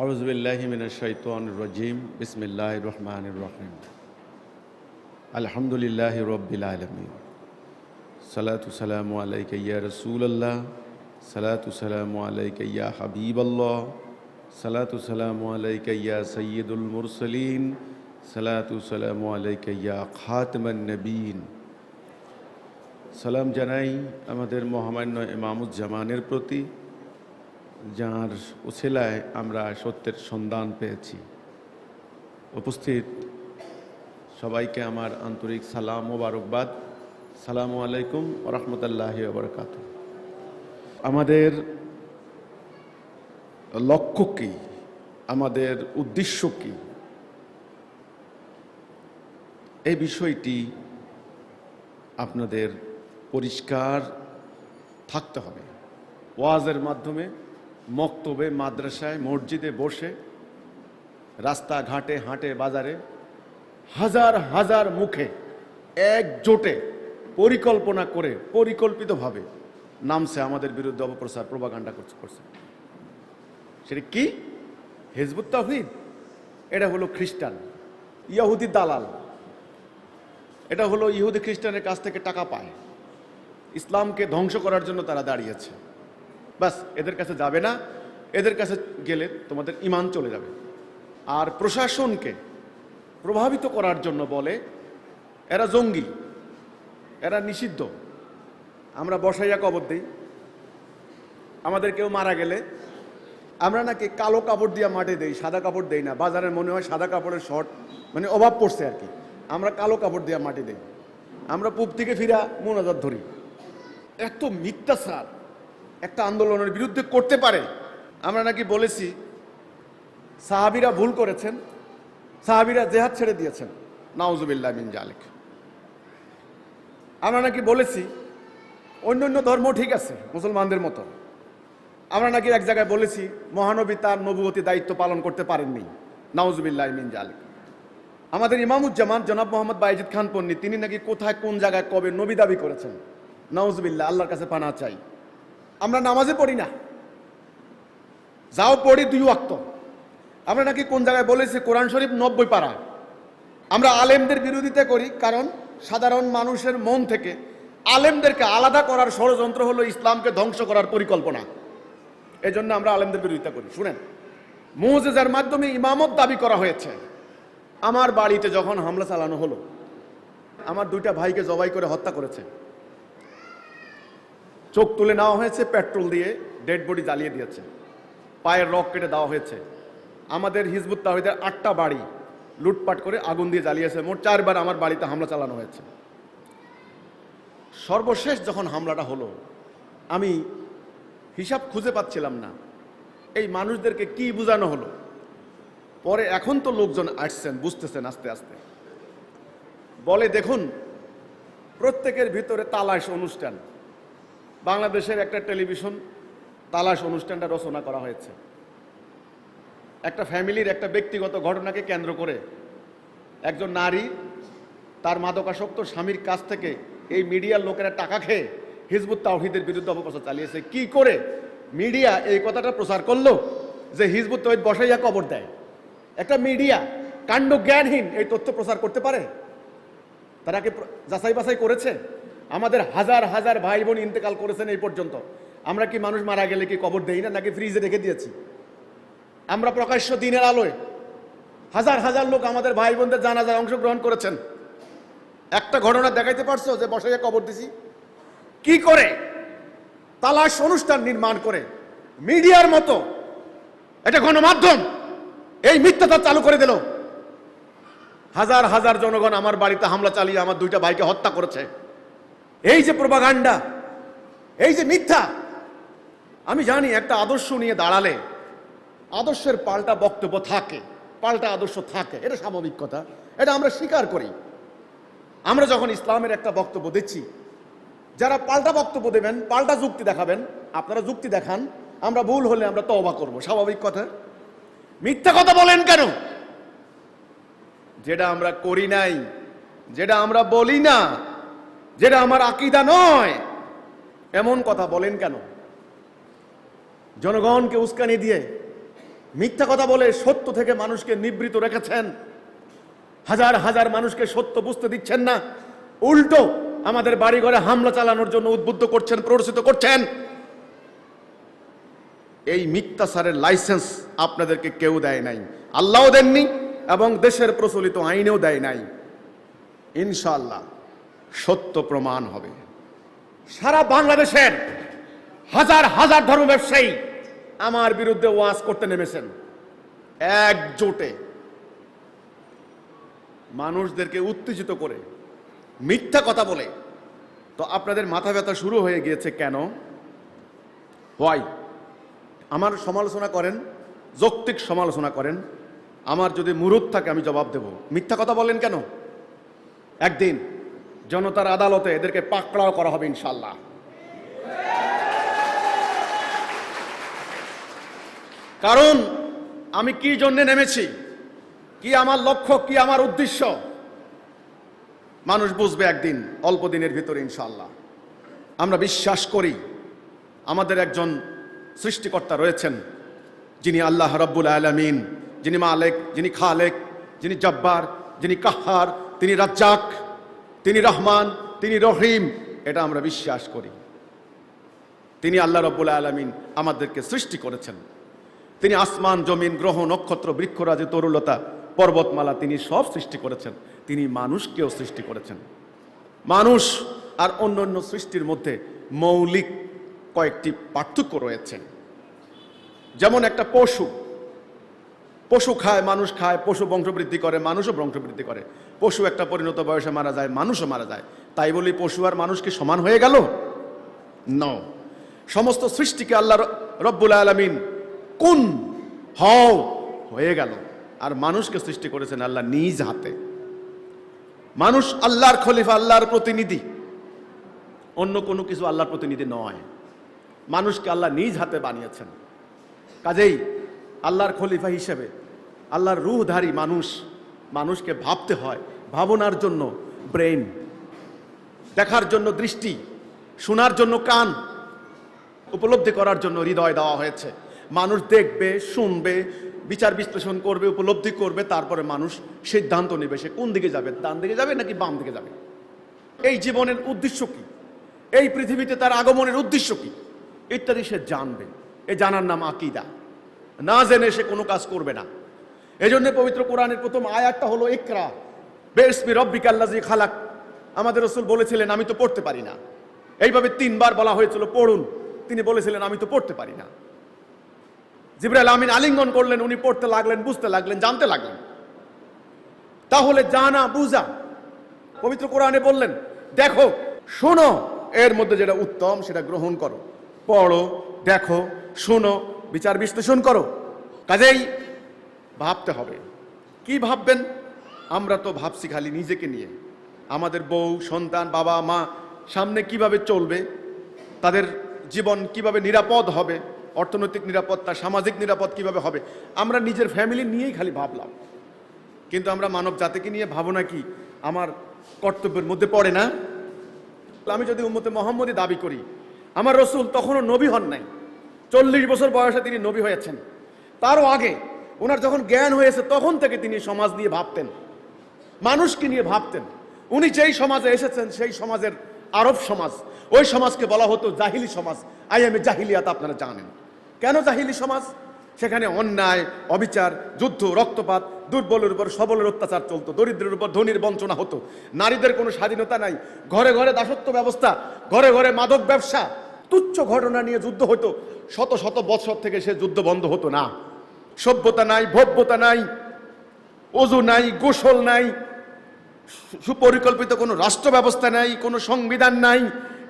আউযু বিল্লাহি মিনাশ শাইতানির রাজিম। বিসমিল্লাহির রহমানির রহিম। আলহামদুলিল্লাহি রাব্বিল আলামিন। সালাতু সালামু আলাইকা ইয়া রাসূলুল্লাহ, সালাতু সালামু আলাইকা ইয়া হাবিবাল্লাহ, সালাতু সালামু আলাইকা ইয়া সাইয়্যিদুল মুরসালিন, সালাতু সালামু আলাইকা ইয়া খাতামান নবীন। সালাম জানাই আমাদের মহামান্য ইমামুজ্জামানের প্রতি, যার উছিলায় আমরা সত্যের সন্ধান পেয়েছি। উপস্থিত সবাইকে আমার আন্তরিক সালাম মোবারকবাদ। সালামু আলাইকুম ওয়া রাহমাতুল্লাহি ওয়া বারাকাতুহু। আমাদের লক্ষ্য কি, আমাদের উদ্দেশ্য কি, এই বিষয়টি আপনাদের পরিষ্কার থাকতে হবে। ওয়াজের মাধ্যমে, মক্তবে, মাদ্রাসায়, মসজিদে বসে, রাস্তাঘাটে, হাটে, বাজারে হাজার হাজার মুখে একজোটে পরিকল্পনা করে পরিকল্পিতভাবে নামছে আমাদের বিরুদ্ধে অপপ্রচার, প্রোপাগান্ডা করছে। সেটা কি? হিজবুত তাওহীদ। এটা হলো খ্রিস্টান, ইহুদি দালাল। এটা হলো ইহুদি খ্রিস্টানের কাছ থেকে টাকা পায়, ইসলামকে ধ্বংস করার জন্য তারা দাঁড়িয়েছে। বাস, এদের কাছে যাবে না, এদের কাছে গেলে তোমাদের ঈমান চলে যাবে। আর প্রশাসনকে প্রভাবিত করার জন্য বলে এরা জঙ্গি, এরা নিষিদ্ধ। আমরা বসাইয়া কবর দেই। আমাদের কেউ মারা গেলে আমরা নাকি কালো কাপড় দিয়ে মাটি দেই, সাদা কাপড় দেই না। বাজারে মনে হয় সাদা কাপড়ের শর্ট, মানে অভাব পড়ছে আর কি, আমরা কালো কাপড় দিয়ে মাটি দেই। আমরা পূব থেকে ফিরা মোনাজাত ধরি। এত মিথ্যাচার একটা আন্দোলনের বিরুদ্ধে করতে পারে। আমরা নাকি বলেছি সাহাবীরা ভুল করেছেন, সাহাবীরা জিহাদ ছেড়ে দিয়েছেন, নাউজুবিল্লাহ মিন যালিক। আমরা নাকি বলেছি অন্য ধর্ম ঠিক আছে মুসলমানদের মতো। আমরা নাকি এক জায়গায় বলেছি মহানবী তার নবুয়তি দায়িত্ব পালন করতে পারেননি, নাউজুবিল্লাহ মিন যালিক। আমাদের ইমামুজ্জামান জনাব মোহাম্মদ বাইজিদ খান পন্নী, তিনি নাকি কোথায়, কোন জায়গায়, কবে নবী দাবি করেছেন, নাউজুবিল্লাহ। আল্লাহর কাছে পানাহ চাই। আমরা নামাজে পড়ি না, যাও পড়ি 2 ওয়াক্ত। আমরা নাকি কোন জায়গায় বলেছি কোরআন শরীফ 90 পারা। আমরা আলেমদের বিরোধিতা করি, কারণ সাধারণ মানুষের মন থেকে আলেমদেরকে আলাদা করার ষড়যন্ত্র হলো ইসলামকে ধ্বংস করার পরিকল্পনা। এই জন্য আমরা আলেমদের বিরোধিতা করি। শুনেন, মুজিজার মাধ্যমে ইমামত দাবি করা হয়েছে। আমার বাড়িতে যখন হামলা চালানো হলো, আমার 2টা ভাইকে জবাই করে হত্যা করেছে। চোখ তুলে নেওয়া হয়েছে, পেট্রোল দিয়ে ডেড বডি জ্বালিয়ে দিয়েছে, পায়ের রক কেটে দেওয়া হয়েছে। আমাদের হিজবুত তাওহীদের 8টা বাড়ি লুটপাট করে আগুন দিয়ে জ্বালিয়েছে। মোট 4 বার আমার বাড়িতে হামলা চালানো হয়েছে। সর্বশেষ যখন হামলাটা হলো, আমি হিসাব খুঁজে পাচ্ছিলাম না এই মানুষদেরকে কি বোঝানো হলো। পরে এখন তো লোকজন আসছেন, বুঝতেছেন আস্তে আস্তে। বলে দেখুন, প্রত্যেকের ভিতরে তালাশ অনুষ্ঠান। বাংলাদেশের একটা টেলিভিশন তালাশ অনুষ্ঠানটা রচনা করা হয়েছে। একটা ফ্যামিলির একটা ব্যক্তিগত ঘটনাকে কেন্দ্র করে একজন নারী তার মাদকাসক্ত স্বামীর কাছ থেকে এই মিডিয়ার লোকেরা টাকা খেয়ে হিজবুত তাওহীদের বিরুদ্ধে অপপ্রচার চালিয়েছে। কি করে মিডিয়া এই কথাটা প্রচার করলো যে হিজবুত তাওহীদ বসাইয়া কবর দেয়? একটা মিডিয়া কাণ্ড জ্ঞানহীন এই তথ্য প্রচার করতে পারে? তারা কি যাচাই বাছাই করেছে? আমাদের হাজার হাজার ভাই বোন ইন্তেকাল করেছেন এই পর্যন্ত। আমরা কি মানুষ মারা গেলে কি কবর দেই না, নাকি ফ্রিজে রেখে দিয়েছি? আমরা প্রকাশ্য দিনের আলোয় হাজার হাজার লোক আমাদের ভাই বোনদের জানাজায় অংশগ্রহণ করেছেন। একটা ঘটনা দেখাইতে পারছো যে বসাইয়া কবর দিছি? কি করে তালাশ অনুষ্ঠান নির্মাণ করে মিডিয়ার মতো এটা গণমাধ্যম এই মিথ্যাচার চালু করে দিল। হাজার হাজার জনগণ আমার বাড়িতে হামলা চালিয়ে আমার 2টা ভাইকে হত্যা করেছে। এই যে প্রোপাগান্ডা, এই যে মিথ্যা। আমি জানি একটা আদর্শ নিয়ে দাঁড়ালে আদর্শের পাল্টা বক্তব্য থাকে, পাল্টা আদর্শ থাকে, এটা স্বাভাবিক কথা, এটা আমরা স্বীকার করি। আমরা যখন ইসলামের একটা বক্তব্য দিচ্ছি, যারা পাল্টা বক্তব্য দেবেন, পাল্টা যুক্তি দেখাবেন, আপনারা যুক্তি দেখান, আমরা ভুল হলে আমরা তওবা করব, স্বাভাবিক কথা। মিথ্যা কথা বলেন কেন? যেটা আমরা করি নাই, যেটা আমরা বলি না, যেটা আমার আকীদা নয়, এমন কথা বলেন কেন? জনগণকে উস্কানি দিয়ে মিথ্যা কথা বলে সত্য থেকে মানুষকে নিবৃত রেখেছেন। হাজার হাজার মানুষকে সত্য বুঝতে দিচ্ছেন না, উল্টো আমাদের বাড়িঘরে হামলা চালানোর জন্য উদ্বুদ্ধ করছেন, প্ররোচিত করছেন। এই মিথ্যাচারের লাইসেন্স আপনাদেরকে কেউ দেয় নাই, আল্লাহও দেননি এবং দেশের প্রচলিত আইনেও দেয় নাই। ইনশাআল্লাহ সত্য প্রমাণ হবে। সারা বাংলাদেশের হাজার হাজার ধর্ম ব্যবসায়ী আমার বিরুদ্ধে ওয়াজ করতে নেমেছেন একজোটে, মানুষদেরকে উত্তেজিত করে মিথ্যা কথা বলে। তো আপনাদের মাথা ব্যথা শুরু হয়ে গিয়েছে কেন? হোয়াই? আমার সমালোচনা করেন, যৌক্তিক সমালোচনা করেন, আমার যদি মুরুদ থাকে আমি জবাব দেব। মিথ্যা কথা বলেন কেন? একদিন জনতার আদালতে এদেরকে পাকড়াও করা হবে ইনশাআল্লাহ। কারণ আমি কি জন্য নেমেছি, কি আমার লক্ষ্য, কি আমার উদ্দেশ্য, মানুষ বুঝবে একদিন, অল্প দিনের ভিতরে ইনশাআল্লাহ। আমরা বিশ্বাস করি আমাদের একজন সৃষ্টিকর্তা রয়েছেন, যিনি আল্লাহ রাব্বুল আলামিন, যিনি মালিক, যিনি খালেক, যিনি জব্বার, যিনি কাহ্হার, তিনি রাজ্জাক, তিনি রহমান, তিনি রহিম। এটা আমরা বিশ্বাস করি। তিনি আল্লাহ রাব্বুল আলামিন আমাদেরকে সৃষ্টি করেছেন। তিনি আসমান, জমিন, গ্রহ, নক্ষত্র, বৃক্ষরাজি, তরুলতা, পর্বতমালা তিনি সব সৃষ্টি করেছেন। তিনি মানুষকেও সৃষ্টি করেছেন। মানুষ আর অন্যান্য সৃষ্টির মধ্যে মৌলিক কয়েকটি পার্থক্য রয়েছে। যেমন একটা পশু, পশু খায়, মানুষ খায়, পশু বংশবৃদ্ধি করে, মানুষও বংশবৃদ্ধি করে। পশু একটা পরিণত বয়সে মারা যায়, মানুষও মারা যায়। তাই বলি পশু আর মানুষ কি সমান হয়ে গেল? না। সমস্ত সৃষ্টিকে আল্লাহ রব্বুল আলামিন কোন হও হয়ে গেল, আর মানুষকে সৃষ্টি করেছেন আল্লাহ নিজ হাতে। মানুষ আল্লাহর খলিফা, আল্লাহর প্রতিনিধি, অন্য কোনো কিছু আল্লাহর প্রতিনিধি নয়। মানুষকে আল্লাহ নিজ হাতে বানিয়েছেন। কাজেই আল্লাহর খলিফা হিসেবে আল্লাহর রূহধারী মানুষ, মানুষকে ভাবতে হয়, ভাবনার জন্য ব্রেন, দেখার জন্য দৃষ্টি, শোনার জন্য কান, উপলব্ধি করার জন্য হৃদয় দেওয়া হয়েছে। মানুষ দেখবে, শুনবে, বিচার বিশ্লেষণ করবে, উপলব্ধি করবে, তারপরে মানুষ সিদ্ধান্ত নেবে সে কোন দিকে যাবে, ডান দিকে যাবে নাকি বাম দিকে যাবে। এই জীবনের উদ্দেশ্য কি, এই পৃথিবীতে তার আগমনের উদ্দেশ্য কি ইত্যাদি সে জানবে। এই জানার নাম আকীদা। না জেনে সে কোনো কাজ করবে না। এজন্য পবিত্র কোরআনের প্রথম আয়াতটা হলো ইকরা বিসমি রাব্বিকাল্লাযী খালাক। আমাদের রাসূল বলেছিলেন আমি তো পড়তে পারি না। এইভাবে 3 বার বলা হয়েছিল পড়ুন, তিনি বলেছিলেন আমি তো পড়তে পারি না। জিবরাইল আমিন আলিঙ্গন করলেন, উনি পড়তে লাগলেন, বুঝতে লাগলেন, জানতে লাগলেন। তাহলে জানা বুঝা, পবিত্র কোরআনে বললেন দেখো, শোনো, এর মধ্যে যেটা উত্তম সেটা গ্রহণ করো। পড়ো, দেখো, শোনো, বিচার বিশ্লেষণ করো। কাজেই ভাবতে হবে। কি ভাববেন? আমরা তো ভাবছি খালি নিজেকে নিয়ে, আমাদের বউ, সন্তান, বাবা মা সামনে কিভাবে চলবে, তাদের জীবন কিভাবে নিরাপদ হবে, অর্থনৈতিক নিরাপত্তা, সামাজিক নিরাপদ কিভাবে হবে, আমরা নিজের ফ্যামিলি নিয়েই খালি ভাবলাম। কিন্তু আমরা মানব জাতিকে নিয়ে ভাবনা কি আমার কর্তব্যের মধ্যে পড়ে না? আমি যদি উম্মতে মুহাম্মদী দাবি করি, আমার রাসূল তখনও নবী হন নাই, 40 বছর বয়সে তিনি নবী হয়েছেন। তারও আগে ওনার যখন জ্ঞান হয়েছে তখন থেকে তিনি সমাজ নিয়ে ভাবতেন, মানুষকে নিয়ে ভাবতেন। উনি যেই সমাজে এসেছেন সেই সমাজের আরব সমাজ, ওই সমাজকে বলা হতো জাহিলি সমাজ, আইয়ামে জাহিলিয়াত। আপনারা জানেন কেন জাহিলি সমাজ? সেখানে অন্যায়, অবিচার, যুদ্ধ, রক্তপাত, দুর্বলের উপর সবলের অত্যাচার চলতো, দরিদ্রের উপর ধনীর বঞ্চনা হতো, নারীদের কোনো স্বাধীনতা নাই, ঘরে ঘরে দাসত্ব ব্যবস্থা, ঘরে ঘরে মাদক ব্যবসা, তুচ্ছ ঘটনা নিয়ে যুদ্ধ হতো। শত শত বছর থেকে সে যুদ্ধ বন্ধ হতো না। সভ্যতা নাই, ভব্যতা নাই, ওযু নাই, গোসল নাই, সুপরিকল্পিত কোনো রাষ্ট্র ব্যবস্থা নাই, কোনো সংবিধান নাই,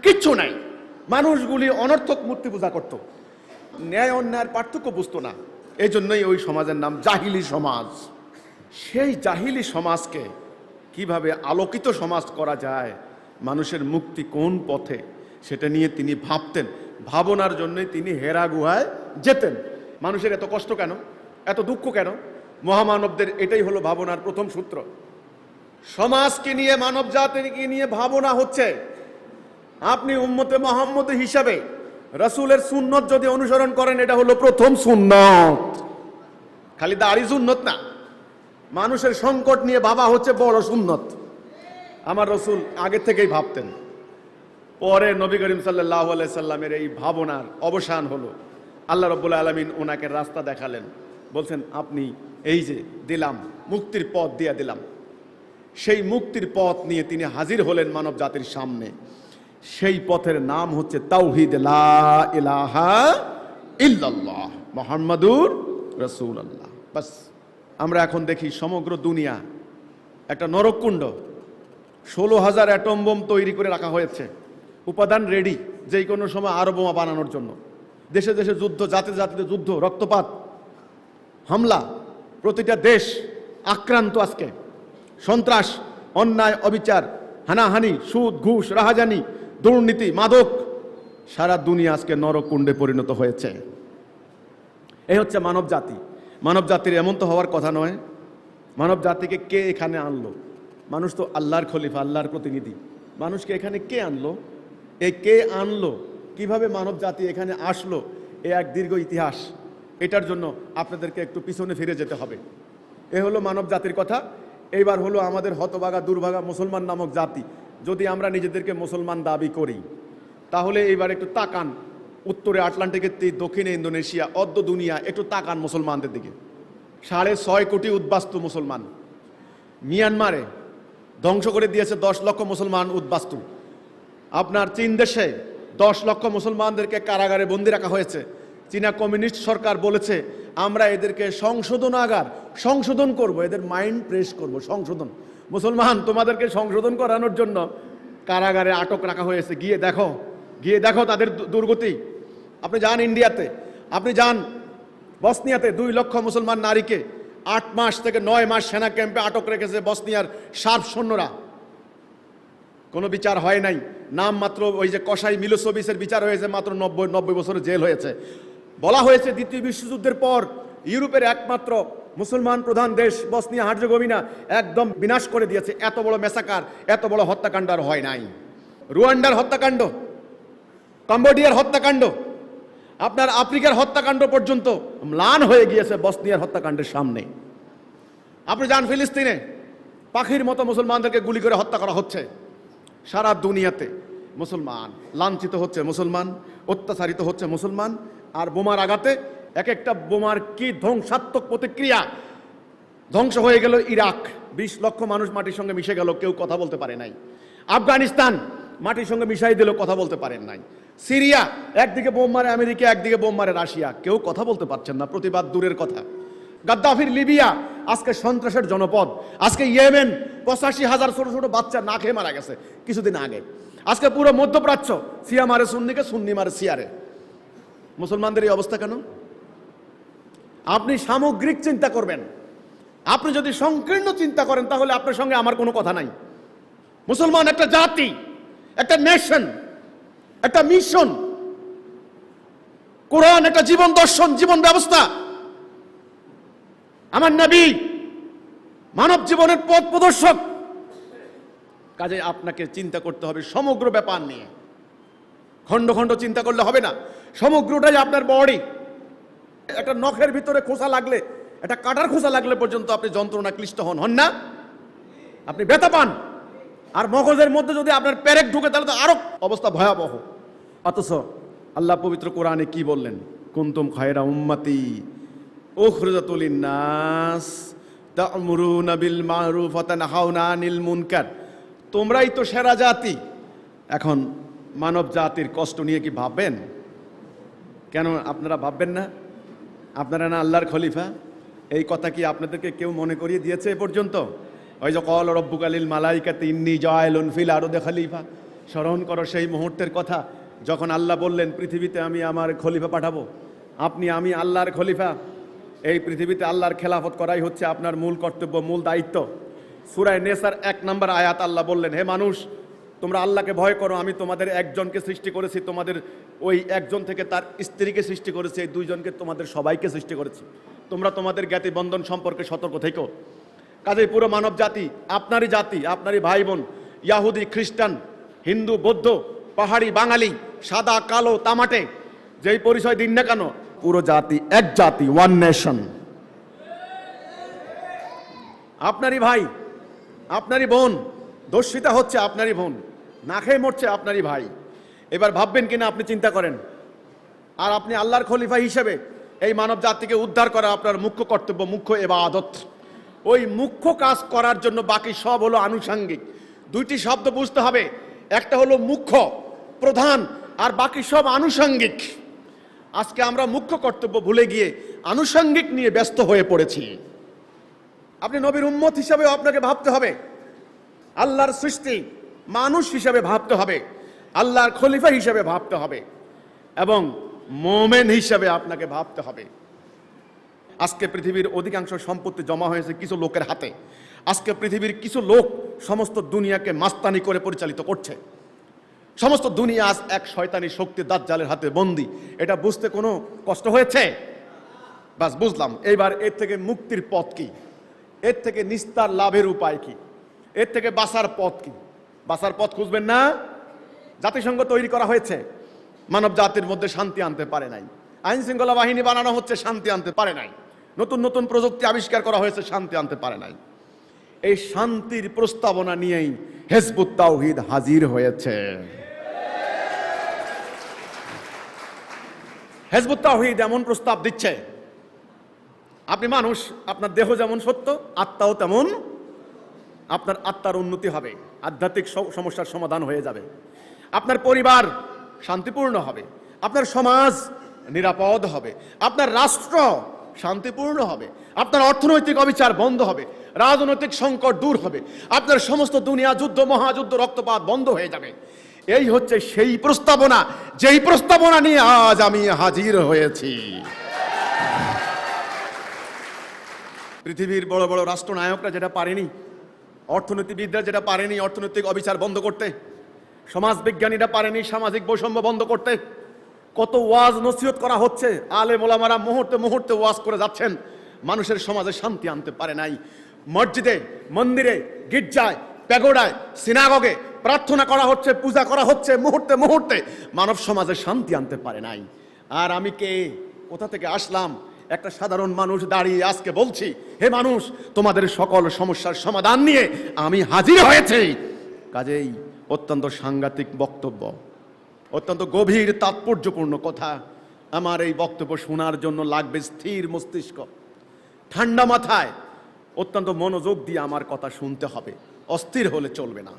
কিচ্ছু নাই। মানুষগুলি অনর্থক মূর্তি পূজা করত, ন্যায় অন্যায়ের পার্থক্য বুঝতো না। এই জন্যই ওই সমাজের নাম জাহিলি সমাজ। সেই জাহিলি সমাজকে কিভাবে আলোকিত সমাজ করা যায়, মানুষের মুক্তি কোন পথে, সেটা নিয়ে তিনি ভাবতেন। ভাবনার জন্যই তিনি হেরা গুহায় যেতেন। মানুষের এত কষ্ট কেন, এত দুঃখ কেন? মহামানবদের এটাই হলো ভাবনার প্রথম সূত্র। সমাজকে নিয়ে, মানব জাতিকে নিয়ে ভাবনা হচ্ছে আপনি উম্মতে মুহাম্মদ হিসাবে রাসূলের সুন্নত যদি অনুসরণ করেন, এটা হলো প্রথম সুন্নত। খালি দাড়ি সুন্নত না, মানুষের সংকট নিয়ে ভাবা হচ্ছে বড় সুন্নত। আমার রসুল আগে থেকেই ভাবতেন। পরে নবী করিম সাল্লাল্লাহু আলাইহি সাল্লামের এই ভাবনার অবসান হলো। আল্লাহ রাব্বুল আলামিন ওনাকে রাস্তা দেখালেন, বলছেন আপনি এই যে দিলাম, মুক্তির পথ দিয়ে দিলাম। সেই মুক্তির পথ নিয়ে তিনি হাজির হলেন মানব জাতির সামনে। সেই পথের নাম হচ্ছে তাওহীদ, লা ইলাহা ইল্লাল্লাহ মুহাম্মাদুর রাসূলুল্লাহ। বাস আমরা এখন দেখি সমগ্র দুনিয়া একটা নরককুণ্ড। 16,000 অ্যাটম বোম তৈরি করে রাখা হয়েছে, উপাদান রেডি যে কোনো সময় আরো বোমা বানানোর জন্য। দেশে দেশে যুদ্ধ, জাতিতে জাতিতে যুদ্ধ, রক্তপাত, হামলা, প্রতিটা দেশ আক্রান্ত আজকে। সন্ত্রাস, অন্যায়, অবিচার, হানাহানি, সুদ, ঘুষ, রাহাজানি, দুর্নীতি, মাদক, সারা দুনিয়া আজকে নরকুণ্ডে পরিণত হয়েছে। এই হচ্ছে মানব জাতি। মানব জাতির এমন তো হওয়ার কথা নয়। মানব জাতিকে কে এখানে আনলো? মানুষ তো আল্লাহর খলিফা, আল্লাহর প্রতিনিধি। মানুষকে এখানে কে আনলো? এই কে আনলো, কিভাবে মানব জাতি এখানে আসলো, এ এক দীর্ঘ ইতিহাস। এটার জন্য আপনাদেরকে একটু পিছনে ফিরে যেতে হবে। এ হলো মানব জাতির কথা। এইবার হলো আমাদের হতভাগা দুর্ভাগা মুসলমান নামক জাতি। যদি আমরা নিজেদেরকে মুসলমান দাবি করি, তাহলে এইবার একটু তাকান উত্তরে আটলান্টিকের তীর, দক্ষিণে ইন্দোনেশিয়া, অর্ধ দুনিয়া, একটু তাকান মুসলমানদের দিকে। 6.5 কোটি উদ্বাস্তু মুসলমান। মিয়ানমারে ধ্বংস করে দিয়েছে 10 লক্ষ মুসলমান উদ্বাস্তু। আপনার চীন দেশে 10 লক্ষ মুসলমানদেরকে কারাগারে বন্দি রাখা হয়েছে। চীনা কমিউনিস্ট সরকার বলেছে আমরা এদেরকে সংশোধন করব, এদের মাইন্ড ফ্রেশ করব, সংশোধন। মুসলমান, তোমাদেরকে সংশোধন করানোর জন্য কারাগারে আটক রাখা হয়েছে। গিয়ে দেখো তাদের দুর্গতি। আপনি যান ইন্ডিয়াতে, আপনি যান বসনিয়াতে, 2 লক্ষ মুসলমান নারীকে 8 মাস থেকে 9 মাস সেনা ক্যাম্পে আটক রেখেছে বসনিয়ার শার্প সৈন্যরা। কোনো বিচার হয় নাই। নাম মাত্র ওই যে কসাই মিলোসেভিচের বিচার হয়েছে, মাত্র 90 বছরের জেল হয়েছে। বলা হয়েছে দ্বিতীয় বিশ্বযুদ্ধের পর ইউরোপের একমাত্র মুসলমান প্রধান দেশ বসনিয়া হার্জেগোভিনা একদম বিনাশ করে দিয়েছে। এত বড় মেসাকার, এত বড় হত্যাকাণ্ড আর হয় নাই। রুয়ান্ডার হত্যাকাণ্ড, কম্বোডিয়ার হত্যাকাণ্ড, আপনার আফ্রিকার হত্যাকাণ্ড পর্যন্ত ম্লান হয়ে গিয়েছে বসনিয়ার হত্যাকাণ্ডের সামনে। আপনি যান ফিলিস্তিনে, পাখির মতো মুসলমানদেরকে গুলি করে হত্যা করা হচ্ছে। সারা দুনিয়াতে মুসলমান লাঞ্ছিত হচ্ছে, মুসলমান অত্যাচারিত হচ্ছে, মুসলমান। আর বোমার আঘাতে এক একটা বোমার কি ধ্বংসাত্মক প্রতিক্রিয়া। ধ্বংস হয়ে গেল ইরাক, 20 লক্ষ মানুষ মাটির সঙ্গে মিশে গেল, কেউ কথা বলতে পারে নাই। আফগানিস্তান মাটির সঙ্গে মিশাই দিল, কথা বলতে পারেন নাই। সিরিয়া, একদিকে বোম মারে আমেরিকা, একদিকে বোম মারে রাশিয়া, কেউ কথা বলতে পারছেন না, প্রতিবাদ দূরের কথা। গাদ্দাফির লিবিয়া আজকে সন্ত্রাসের জনপদ। আজকে ইয়েমেন 85,000 ছোট ছোট বাচ্চা না খেয়ে মারা গেছে কিছুদিন আগে। আজকে পুরো মধ্যপ্রাচ্য সিয়া মারে সুন্নিকে, সুন্নি মারে সিয়ারে। মুসলমানদের এই অবস্থা কেন? আপনি সামগ্রিক চিন্তা করবেন। আপনি যদি সংকীর্ণ চিন্তা করেন তাহলে আপনার সঙ্গে আমার কোনো কথা নাই। মুসলমান একটা জাতি, একটা নেশন, একটা মিশন। কোরআন একটা জীবন দর্শন, জীবন ব্যবস্থা। আমার নবী মানব জীবনের পথ প্রদর্শক। কাজে আপনাকে চিন্তা করতে হবে সমগ্র ব্যাপার নিয়ে। খণ্ড খণ্ড চিন্তা করলে হবে না, সমগ্রটাই আপনার বডি। একটা নখের ভিতরে খোসা লাগলে, একটা কাটার খোসা লাগলে পর্যন্ত আপনি যন্ত্রণা ক্লিষ্ট হন না? আপনি ব্যথা পান। আর মগজের মধ্যে যদি আপনার পেরেক ঢুকে তাহলে তো আরো অবস্থা ভয়াবহ। অথচ আল্লাহ পবিত্র কোরআনে কি বললেন? কুনতুম খায়রা উম্মতি উখরিজাত লিন-নাস তা'মুরুনা বিল মা'রুফ ওয়া তানহাউনা আনিল মুনকার। তোমরাই তো সেরা জাতি। এখন মানব জাতির কষ্ট নিয়ে কি ভাববেন? কেন আপনারা ভাববেন না? আপনারা না আল্লাহর খলিফা? এই কথা কি আপনাদেরকে কেউ মনে করিয়ে দিয়েছে এ পর্যন্ত? ওই যে ক্বালা রাব্বুকা লিল মালাইকাতি ইন্নী জাইলুন ফিল আরদি খলিফা। স্মরণ করো সেই মুহূর্তের কথা যখন আল্লাহ বললেন পৃথিবীতে আমি আমার খলিফা পাঠাবো। আমি আল্লাহর খলিফা। এই পৃথিবীতে আল্লাহর খেলাফত করাই হচ্ছে আপনার মূল কর্তব্য, মূল দায়িত্ব। সূরা নেসার 1 নম্বর আয়াত আল্লাহ বললেন, হে মানুষ, তোমরা আল্লাহকে ভয় করো। আমি তোমাদের একজনকে সৃষ্টি করেছি, তোমাদের ওই একজন থেকে তার স্ত্রীকে সৃষ্টি করেছি, এই 2 জনকে তোমাদের সবাইকে সৃষ্টি করেছি। তোমরা তোমাদের জ্ঞাতি বন্ধন সম্পর্কে সতর্ক থেকো। কাজেই পুরো মানব জাতি জাতি, আপনারই ভাই বোন। ইয়াহুদি, খ্রিস্টান, হিন্দু, বৌদ্ধ, পাহাড়ি, বাঙালি, সাদা, কালো, তামাটে, যেই পরিচয় দিন না কেন, পুরো জাতি এক জাতি, ওয়ান নেশন। আপনারই ভাই, আপনারই বোন, দর্শিতা হচ্ছে আপনারই বোন, না খেয়ে মরছে আপনারই ভাই। এবার ভাববেন কিনা আপনি চিন্তা করেন। আর আপনি আল্লাহর খলিফা হিসেবে এই মানব জাতিকে উদ্ধার করা আপনার মুখ্য কর্তব্য, মুখ্য ইবাদত। ওই মুখ্য কাজ করার জন্য বাকি সব হলো আনুষঙ্গিক। দুইটি শব্দ বুঝতে হবে, একটা হলো মুখ্য, প্রধান, আর বাকি সব আনুষঙ্গিক। আজকে আমরা মুখ্য কর্তব্য ভুলে গিয়ে আনুষঙ্গিক নিয়ে ব্যস্ত হয়ে পড়েছি। আপনি নবীর উম্মত হিসাবেও আপনাকে ভাবতে হবে, আল্লাহর সৃষ্টি মানুষ হিসাবে ভাবতে হবে, আল্লাহর খলিফা হিসাবে ভাবতে হবে, এবং মোমেন হিসাবে আপনাকে ভাবতে হবে। আজকে পৃথিবীর অধিকাংশ সম্পত্তি জমা হয়েছে কিছু লোকের হাতে। আজকে পৃথিবীর কিছু লোক সমস্ত দুনিয়াকে মাস্তানি করে পরিচালিত করছে। সমস্ত দুনিয়া আজ এক শয়তানি শক্তি দাজ্জালের হাতে বন্দী। এটা বুঝতে কোনো কষ্ট হয়েছে? বাস বুঝলাম। এইবার এর থেকে মুক্তির পথ কি? এর থেকে নিস্তার লাভের উপায় কি? এর থেকে বাঁচার পথ কি? বাঁচার পথ খুঁজবেন না? জাতিসংঘ তৈরি করা হয়েছে, মানব জাতির মধ্যে শান্তি আনতে পারে নাই। আইন শৃঙ্খলা বাহিনী বানানো হচ্ছে, শান্তি আনতে পারে নাই। নতুন নতুন প্রযুক্তি আবিষ্কার করা হয়েছে, শান্তি আনতে পারে নাই। এই শান্তির প্রস্তাবনা নিয়েই হিজবুত তাওহীদ হাজির হয়েছে। হিজবুত তাওহীদ এমন প্রস্তাব দিচ্ছে, আপনি মানুষ, আপনার দেহ যেমন সত্য, আত্মাও তেমন। আপনার আত্মার উন্নতি হবে, আধ্যাত্মিক সমস্যার সমাধান হয়ে যাবে, আপনার পরিবার শান্তিপূর্ণ হবে, আপনার সমাজ নিরাপদ হবে, আপনার রাষ্ট্র শান্তিপূর্ণ হবে, আপনার অর্থনৈতিক অবিচার বন্ধ হবে, রাজনৈতিক সংকট দূর হবে, আপনার সমস্ত দুনিয়া যুদ্ধ, মহাযুদ্ধ, রক্তপাত বন্ধ হয়ে যাবে। এই হচ্ছে সেই প্রস্তাবনা, যেই প্রস্তাবনা নিয়ে আজ আমি হাজির হয়েছি। পৃথিবীর বড় বড় রাষ্ট্রনায়করা যেটা পারেনি, অর্থনীতিবিদরা যেটা পারেনি অর্থনৈতিক অবিচার বন্ধ করতে, সমাজবিজ্ঞানীরা পারেনি সামাজিক বৈষম্য বন্ধ করতে, কত ওয়াজ নসিহত করা হচ্ছে, আলেম ওলামারা মুহূর্তে মুহূর্তে ওয়াজ করে যাচ্ছেন, মানুষের সমাজে শান্তি আনতে পারে নাই। মসজিদে, মন্দিরে, গির্জায়, প্যাগোডায়, সিনাগগে প্রার্থনা করা হচ্ছে, পূজা করা হচ্ছে, মুহূর্তে মুহূর্তে মানব সমাজে শান্তি আনতে পারে নাই। আর আমি কে, কোথা থেকে আসলাম? একটা সাধারণ মানুষ দাঁড়িয়ে আজকে বলছি, হে মানুষ, তোমাদের সকল সমস্যার সমাধান নিয়ে আমি হাজির হয়েছি। কাজেই অত্যন্ত সাংঘাতিক বক্তব্য, অত্যন্ত গভীর তাৎপর্যপূর্ণ কথা। আমার এই বক্তব্য শোনার জন্য লাগবে স্থির মস্তিষ্ক, ঠান্ডা মাথায়, অত্যন্ত মনোযোগ দিয়ে আমার কথা শুনতে হবে। অস্থির হলে চলবে না।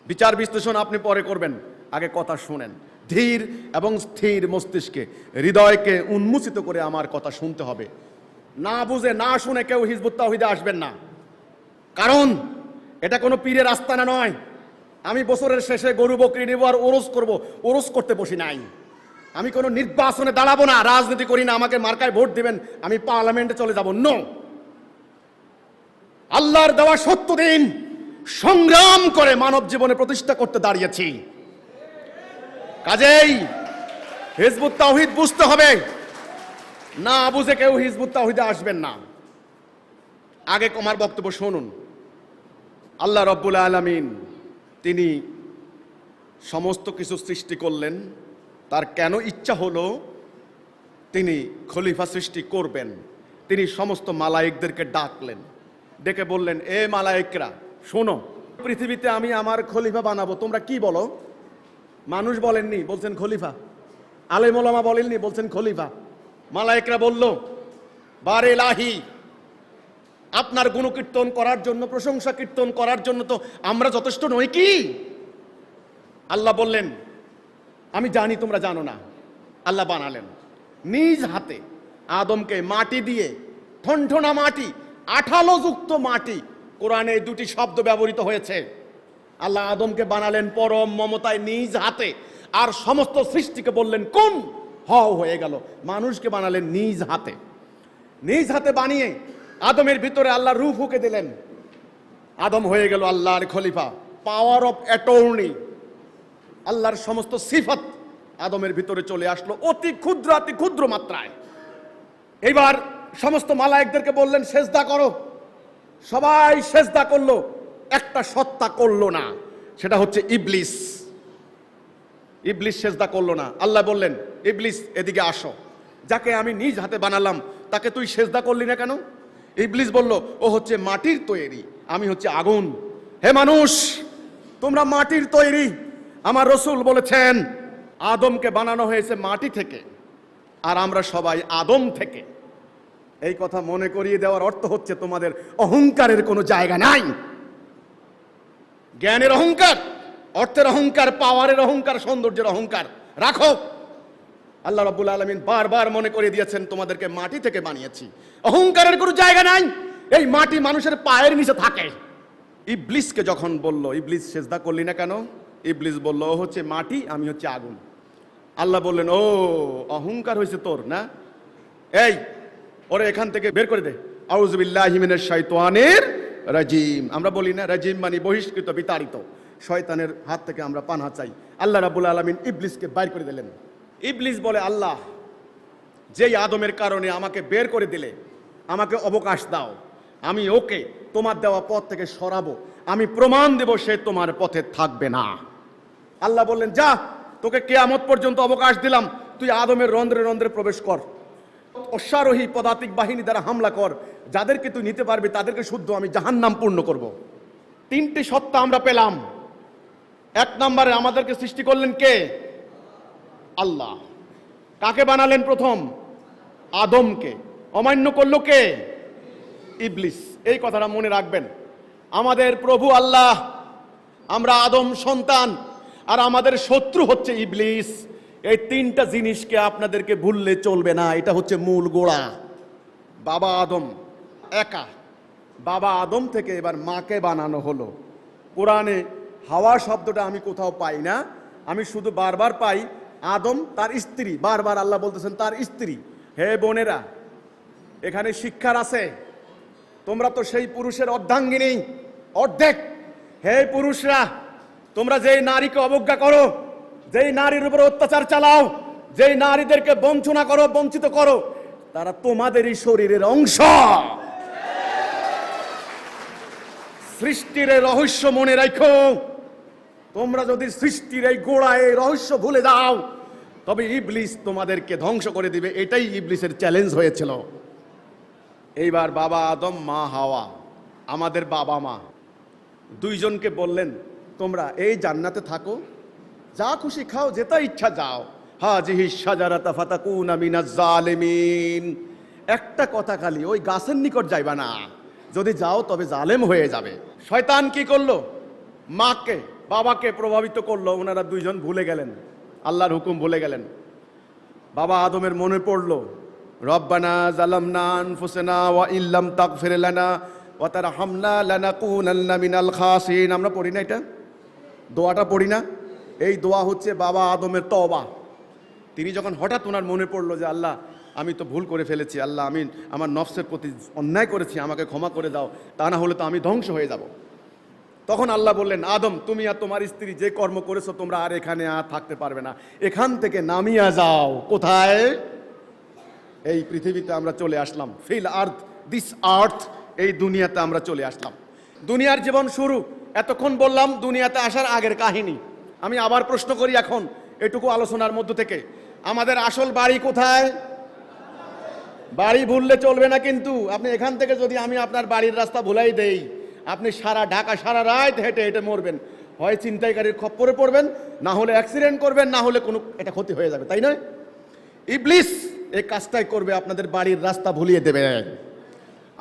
বিচার বিশ্লেষণ আপনি পরে করবেন, আগে কথা শুনেন। ধীর এবং স্থির মস্তিষ্কে, হৃদয়কে উন্মোচিত করে আমার কথা শুনতে হবে। না বুঝে না শুনে কেউ হিজবুত তাওহীদে আসবেন না, কারণ এটা কোনো পীরের আস্তানা নয়। আমি বছরের শেষে গরু বকরি নেব আর ওরস করব, ওরস করতে বসি নাই। আমি কোনো নির্বাচনে দাঁড়াবো না, রাজনীতি করি না, আমাকে মার্কায় ভোট দিবেন, আমি পার্লামেন্টে চলে যাব, নো। আল্লাহর দেওয়া সত্য দিন সংগ্রাম করে মানব জীবনে প্রতিষ্ঠা করতে দাঁড়িয়েছি। কাজেই হিজবুত তাওহীদ বুঝতে হবে, না বুঝে কেউ হিজবুত তাওহীদে আসবেন না। আগে আমার বক্তব্য শুনুন। আল্লাহ রাব্বুল আলামিন তিনি সমস্ত কিছু সৃষ্টি করলেন, তার কেন ইচ্ছা হলো তিনি খলিফা সৃষ্টি করবেন। তিনি সমস্ত মালায়েকদেরকে ডাকলেন, ডেকে বললেন, এ মালায়েকরা শোনো, পৃথিবীতে আমি আমার খলিফা বানাবো, তোমরা কি বলো? মানুষ বলেননি, বলছেন খলিফা। আলেম ওলামা বলেননি, বলছেন খলিফা। মালায়েকরা বলল, বারে ইলাহি, আপনার গুণকীর্তন করার জন্য, প্রশংসা কীর্তন করার জন্য তো আমরা যথেষ্ট নই কি? আল্লাহ বললেন, আমি জানি তোমরা জানো না। আল্লাহ বানালেন নিজ হাতে আদমকে মাটি দিয়ে, ঠনঠনা মাটি, আঠালো যুক্ত মাটি। কোরআনে দুটি শব্দ ব্যবহৃত হয়েছে। আল্লাহ আদমকে বানালেন পরম মমতায় নিজ হাতে, আর সমস্ত সৃষ্টিকে বললেন কুন, হও, হয়ে গেল। মানুষকে বানালেন নিজ হাতে। নিজ হাতে বানিয়ে আদমের ভিতরে আল্লাহ রূহ ফুঁকে দিলেন। আদম হয়ে গেল আল্লাহর খলিফা, পাওয়ার অফ অ্যাটর্নি। আল্লাহর সমস্ত সিফত আদমের ভিতরে চলে আসলো অতি ক্ষুদ্র মাত্রায়। এইবার সমস্ত মালায়েকদেরকে বললেন সেজদা করো। সবাই সেজদা করলো, একটা সত্তা করলো না, সেটা হচ্ছে ইবলিস। ইবলিস সেজদা করলো না। আল্লাহ বললেন, ইবলিস এদিকে আসো, যাকে আমি নিজ হাতে বানালাম তাকে তুই সেজদা করলি না কেন? ইবলিস বলল, ও হচ্ছে মাটির তৈরি, আমি হচ্ছে আগুন। হে মানুষ, তোমরা মাটির তৈরি। আমার রসূল বলেছেন আদমকে বানানো হয়েছে মাটি থেকে, আর আমরা সবাই আদম থেকে। এই কথা মনে করিয়ে দেওয়ার অর্থ হচ্ছে তোমাদের অহংকারের কোনো জায়গা নাই। জ্ঞানের অহংকার, অর্থের অহংকার, পাওয়ারের অহংকার, সৌন্দর্যের অহংকার রাখো। আল্লাহ রাব্বুল আলামিন বারবার মনে করিয়ে দিয়েছেন তোমাদেরকে মাটি থেকে বানিয়েছি। অহংকারের কোনো জায়গা নাই। এই মাটি মানুষের পায়ের নিচে থাকে। ইবলিসকে যখন বলল, ইবলিস সেজদা করলি না কেন? ইবলিস বলল, ও হচ্ছে মাটি, আমি হচ্ছে আগুন। আল্লাহ বললেন, ও অহংকার হয়েছে তোর না, এই ওরে এখান থেকে বের করে দে। আউযু বিল্লাহি মিনাশ শাইতানির রাজিম। আমরা বলি না রাজিম মানে বহিষ্কৃত, বিতাড়িত। শয়তানের হাত থেকে আমরা পানাহ চাই। আল্লাহ রাব্বুল আলামিন ইবলিসকে বাইর করে দিলেন। ইবলিস বলে, আল্লাহ, যেই আদমের কারণে আমাকে বের করে দিলে, আমাকে অবকাশ দাও, আমি ওকে তোমার দেওয়া পথ থেকে সরাবো, আমি প্রমাণ দেব সে তোমার পথে থাকবে না। আল্লাহ বললেন, যা, তোকে কিয়ামত পর্যন্ত অবকাশ দিলাম, তুই আদমের রন্ধ্রে রন্ধ্রে প্রবেশ কর, অশ্বারোহী পদাতিক বাহিনী দ্বারা হামলা কর, যাদেরকে তুই নিতে পারবি তাদেরকে শুদ্ধ আমি জাহান্নাম পূর্ণ করব। তিনটি সত্তা আমরা পেলাম। এক নম্বরে আমাদেরকে সৃষ্টি করলেন কে? আল্লাহ। কাকে বানালেন প্রথম? আদমকে। অমান্য করলো কে? ইবলিস। এই কথাটা মনে রাখবেন, আমাদের প্রভু আল্লাহ, আমরা আদম সন্তান, আর আমাদের শত্রু হচ্ছে ইবলিস। এই তিনটা জিনিসকে আপনাদেরকে ভুললে চলবে না। এটা হচ্ছে মূল গোড়া। বাবা আদম একা, বাবা আদম থেকে এবার মাকে বানানো হলো। কোরআনে হাওয়া শব্দটা আমি কোথাও পাই না, আমি শুধু বারবার পাই আদম তার স্ত্রী। বারবার আল্লাহ বলতেছেন তার স্ত্রী। হে বোনেরা, এখানে শিক্ষার আছে। তোমরা তো সেই পুরুষের অর্ধাঙ্গিনী, অর্ধেক। হে পুরুষরা, তোমরা যেই নারীকে অবজ্ঞা করো, যেই নারীর উপর অত্যাচার চালাও, যেই নারীদেরকে বঞ্চনা করো, বঞ্চিত করো, তারা তোমাদেরই শরীরের অংশ। সৃষ্টির রহস্য মনে রাখো। তোমরা যদি সৃষ্টির এই গোড়ায় রহস্য ভুলে যাও, তবে ইবলিস তোমাদেরকে ধ্বংস করে দিবে। এটাই ইবলিসের চ্যালেঞ্জ হয়েছিল। এইবার বাবা আদম, মা হাওয়া, আমাদের বাবা মা দুইজনকে বললেন, তোমরা এই জান্নাতে থাকো, যা খুশি খাও, যেটা ইচ্ছা যাও। হাজিহি শাজারাতা ফাতাকুনা মিনাজ জালিমিন। একটা কথা খালি, ওই গাছের নিকট যাইবা না, যদি যাও তবে জালেম হয়ে যাবে। শয়তান কি করলো? মাকে, বাবাকে প্রভাবিত করলো। ওনারা দুইজন ভুলে গেলেন, আল্লাহর হুকুম ভুলে গেলেন। বাবা আদমের মনে পড়লো, রব্বানা জালামনা আনফুসানা ওয়া ইল্লাম তাগফির লানা ওয়া তারহামনা লানাকুনান্না মিনাল খাসিরিন। আমরা পড়ি না এটা? দোয়াটা পড়ি না? এই দোয়া হচ্ছে বাবা আদমের তওবা। তিনি যখন হঠাৎ ওনার মনে পড়লো যে আল্লাহ, আমি তো ভুল করে ফেলেছি, আল্লাহ আমি আমার নফসের প্রতি অন্যায় করেছি, আমাকে ক্ষমা করে দাও, তা না হলে তো আমি ধ্বংস হয়ে যাব। তখন আল্লাহ বললেন, আদম, তুমি আর তোমার স্ত্রী যে কর্ম করেছো, তোমরা আর এখানে আর থাকতে পারবে না, এখান থেকে নামিয়া যাও। কোথায়? এই পৃথিবীতে আমরা চলে আসলাম। ফিল আর্থ, দিস আর্থ, এই দুনিয়াতে আমরা চলে আসলাম। দুনিয়ার জীবন শুরু। এতক্ষণ বললাম দুনিয়াতে আসার আগের কাহিনী। আমি আবার প্রশ্ন করি এখন এটুকু আলোচনার মধ্য থেকে, আমাদের আসল বাড়ি কোথায়? বাড়ি ভুললে চলবে না কিন্তু। আপনি এখান থেকে যদি আমি আপনার বাড়ির রাস্তা ভুলাই দেই, আপনি সারা ঢাকা সারা রাত হেঁটে হেঁটে মরবেন। হয় ছিনতাইকারীর খপ্পরে পড়বেন, না হলে অ্যাক্সিডেন্ট করবেন, না হলে কোনো এটা ক্ষতি হয়ে যাবে, তাই নয়? ইবলিস এই কাজটাই করবে, আপনাদের বাড়ির রাস্তা ভুলিয়ে দেবে।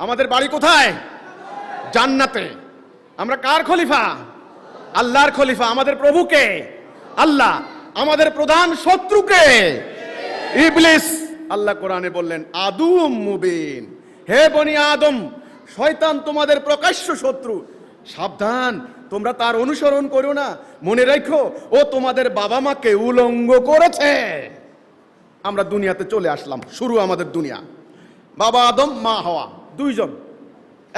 আমাদের বাড়ি কোথায়? জান্নাতে। আমরা কার খলিফা? আল্লাহর খলিফা। আমাদের প্রভুকে? আল্লাহ। আমাদের প্রধান শত্রুকে? ইবলিস। আল্লাহ কোরআনে বললেন, আদুম মুবিন। হে বনি আদম, শয়তান তোমাদের প্রকাশ্য শত্রু, সাবধান, তোমরা তার অনুসরণ করো না। মনে রাখো, ও তোমাদের বাবা মাকে উলঙ্গ করেছে। আমরা দুনিয়াতে চলে আসলাম, শুরু আমাদের দুনিয়া। বাবা আদম, মা হাওয়া, দুইজন।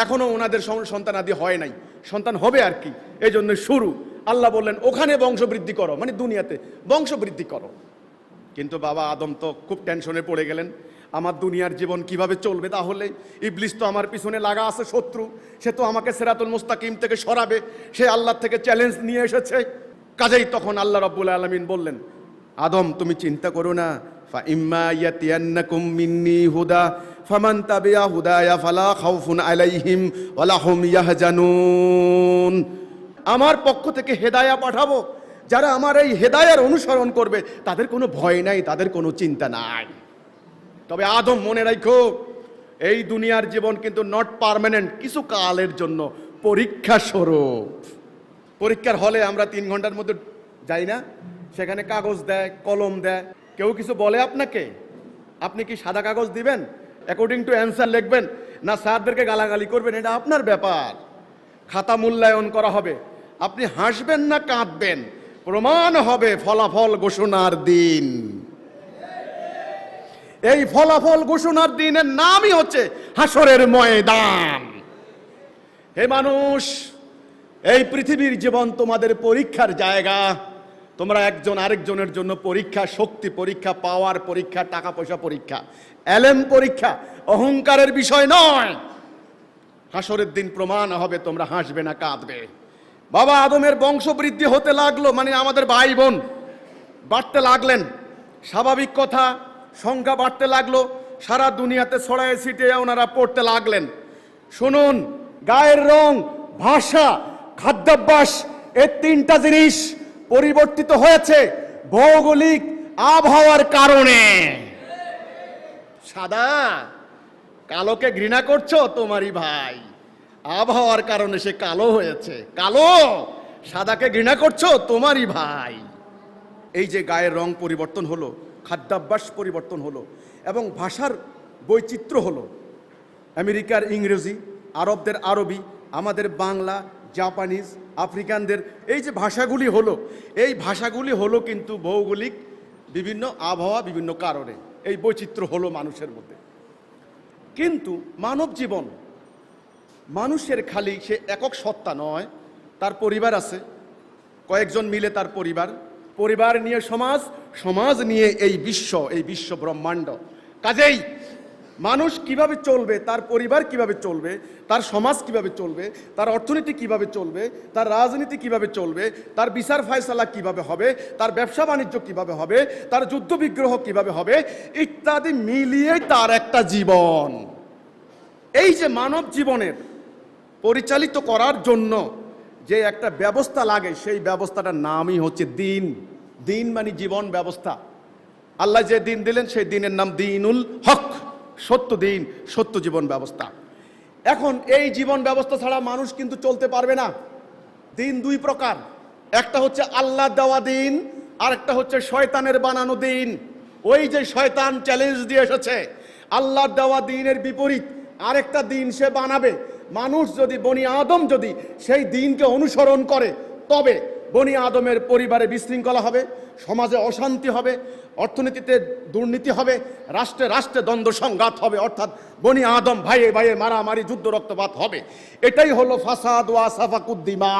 এখনো ওনাদের সন্তানাদি হয় নাই, সন্তান হবে আর কি, এই জন্য শুরু। আল্লাহ বললেন, ওখানে বংশবৃদ্ধি করো, মানে দুনিয়াতে বংশবৃদ্ধি করো। কিন্তু বাবা আদম তো খুব টেনশনে পড়ে গেলেন, আমার দুনিয়ার জীবন কিভাবে চলবে তাহলে? ইবলিস তো আমার পিছনে লাগা আছে, শত্রু। সে তো আমাকে সিরাতুল মুস্তাকিম থেকে সরাবে, সে আল্লাহ থেকে চ্যালেঞ্জ নিয়ে এসেছে। কাজেই তখন আল্লাহ রাব্বুল আলামিন বললেন, আদম তুমি চিন্তা করো না, ফা ইম্মা ইয়াতিয়ান্নাকুম মিন্নি হুদা ফামান তাবিয়া হুদায়া ফালা খাউফুন আলাইহিম ওয়ালা হুম ইয়াহজানুন। আমার পক্ষ থেকে হেদায়া পাঠাবো, যারা আমার এই হেদায়ার অনুসরণ করবে তাদের কোনো ভয় নাই, তাদের কোনো চিন্তা নাই। তবে আদম মনে রাখো, এই দুনিয়ার জীবন কিন্তু নট পার্মানেন্ট, কিছু কালের জন্য পরীক্ষা স্বরূপ। পরীক্ষার হলে আমরা 3 ঘন্টার মধ্যে যাই না, সেখানে কাগজ দেয়, কলম দেয়, কেউ কিছু বলে আপনাকে? আপনি কি সাদা কাগজ দিবেন, অ্যাকর্ডিং টু অ্যান্সার লিখবেন, না স্যারদেরকে গালাগালি করবেন? এটা আপনার ব্যাপার। খাতা মূল্যায়ন করা হবে, আপনি হাসবেন না কাঁদবেন প্রমাণ হবে ফলাফল ঘোষণার দিন। এই ফলাফল ঘোষণার দিনের নামই হচ্ছে হাসরের ময়দান। হে মানুষ, এই পৃথিবীর জীবন তোমাদের পরীক্ষার জায়গা। তোমরা একজন আরেকজনের জন্য পরীক্ষা, শক্তি পরীক্ষা, পাওয়ার পরীক্ষা, টাকা পয়সা পরীক্ষা, এলেম পরীক্ষা, অহংকারের বিষয় নয়। হাসরের দিন প্রমাণ হবে তোমরা হাসবে না কাঁদবে। বাবা আদমের বংশবৃদ্ধি হতে লাগলো, মানে আমাদের ভাই বোন বাড়তে লাগলেন, স্বাভাবিক কথা, সংখ্যা বাড়তে লাগলো, সারা দুনিয়াতে ছড়ায় ছিটিয়ে ওনারা পড়তে লাগলেন। শুনুন, গায়ের রং, ভাষা, খাদ্যাভ্যাস, এই 3টা জিনিস পরিবর্তিত হয়েছে ভৌগোলিক আবহাওয়ার কারণে। সাদা কালোকে ঘৃণা করছো, তোমারই ভাই, আবহাওয়ার কারণে সে কালো হয়েছে। কালো সাদাকে ঘৃণা করছো, তোমারই ভাই। এই যে গায়ের রং পরিবর্তন হলো, খাদ্যাভ্যাস পরিবর্তন হলো, এবং ভাষার বৈচিত্র্য হলো। আমেরিকার ইংরেজি, আরবদের আরবি, আমাদের বাংলা, জাপানিজ, আফ্রিকানদের এই যে ভাষাগুলি হলো, এই ভাষাগুলি হলো কিন্তু ভৌগোলিক বিভিন্ন আবহাওয়া, বিভিন্ন কারণে এই বৈচিত্র্য হলো মানুষের মধ্যে। কিন্তু মানব জীবন, মানুষের খালি সে একক সত্তা নয়, তার পরিবার আছে, কয়েকজন মিলে তার পরিবার, পরিবার নিয়ে সমাজ, সমাজ নিয়ে এই বিশ্ব ব্রহ্মাণ্ড। কাজেই মানুষ কিভাবে চলবে, তার পরিবার কিভাবে চলবে, তার সমাজ কিভাবে চলবে, তার অর্থনীতি কিভাবে চলবে, তার রাজনীতি কিভাবে চলবে, তার বিচার ফায়সালা কিভাবে হবে, তার ব্যবসা বাণিজ্য কিভাবে হবে, তার যুদ্ধ বিগ্রহ কিভাবে হবে, ইত্যাদি মিলিয়ে তার একটা জীবন। এই যে মানব জীবনের পরিচালিত করার জন্য যে একটা ব্যবস্থা লাগে, সেই ব্যবস্থাটার নামই হচ্ছে দিন। দিন মানে জীবন ব্যবস্থা। আল্লাহ যে দিন দিলেন সেই দিনের নাম দিনুল হক, সত্য দিন, সত্য জীবন ব্যবস্থা। এখন এই জীবন ব্যবস্থা ছাড়া মানুষ কিন্তু চলতে পারবে না। দিন 2 প্রকার, একটা হচ্ছে আল্লাহ দেওয়া দিন, আর একটা হচ্ছে শয়তানের বানানো দিন। ওই যে শয়তান চ্যালেঞ্জ দিয়ে এসেছে, আল্লাহ দেওয়া দিনের বিপরীত আরেকটা দিন সে বানাবে। মানুষ যদি, বনি আদম যদি সেই দিনকে অনুসরণ করে, তবে বনি আদমের পরিবারে বিশৃঙ্খলা হবে, সমাজে অশান্তি হবে, অর্থনীতিতে দুর্নীতি হবে, রাষ্ট্রে রাষ্ট্রে দ্বন্দ্ব সংঘাত হবে, অর্থাৎ বনি আদম ভাইয়ে ভাইয়ে মারামারি, যুদ্ধ, রক্তপাত হবে। এটাই হলো ফাসাদ ওয়া সাফাকুদ্দিমা,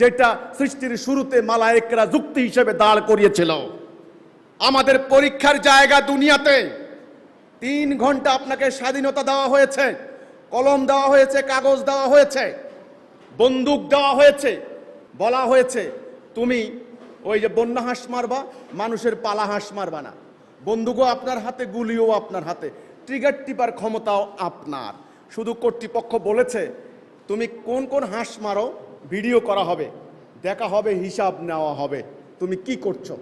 যেটা সৃষ্টির শুরুতে মালায়েকরা যুক্তি হিসেবে দাঁড় করিয়েছিল। আমাদের পরীক্ষার জায়গা দুনিয়াতে 3 ঘন্টা আপনাকে স্বাধীনতা দেওয়া হয়েছে, কলম দেওয়া হয়েছে, কাগজ দেওয়া হয়েছে, বন্দুক দেওয়া হয়েছে, বলা হয়েছে তুমি ওই যে বন্যা হাঁস মারবা, মানুষের পালা হাঁস মারবা না। বন্দুকও আপনার হাতে, গুলিও আপনার হাতে, ট্রিগার টিপার ক্ষমতাও আপনার। শুধু কর্তৃপক্ষ বলেছে তুমি কোন কোন হাঁস মারো ভিডিও করা হবে, দেখা হবে, হিসাব নেওয়া হবে তুমি কি করছো।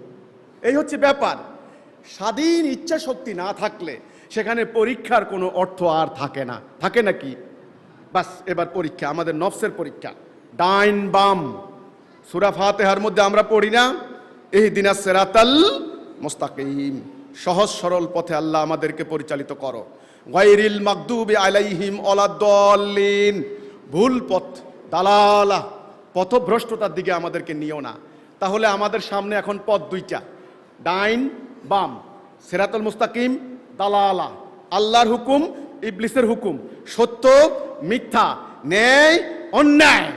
এই হচ্ছে ব্যাপার। স্বাধীন ইচ্ছা শক্তি না থাকলে সেখানে পরীক্ষার কোনো অর্থ আর থাকে না। থাকে নাকি? বাস, এবার পরীক্ষা, আমাদের নফসের পরীক্ষা। ডাইন বাম, সূরা ফাতিহার মধ্যে আমরা পড়ি না, ইহদিনাস সিরাতাল মুস্তাকিম, সহজ সরল পথে আল্লাহ আমাদেরকে পরিচালিত করো। গায়রিল মাগদুবি আলাইহিম ওয়ালাদ-দাল্লিন, ভুল পথ, দালালা, পথভ্রষ্টতার দিকে আমাদেরকে নিও না। তাহলে আমাদের সামনে এখন পথ 2টা, ডাইন বাম, সিরাতুল মুস্তাকিম, দালালা, আল্লাহর হুকুম, ইবলিসের হুকুম, সত্য মিথ্যা, ন্যায় অন্যায়।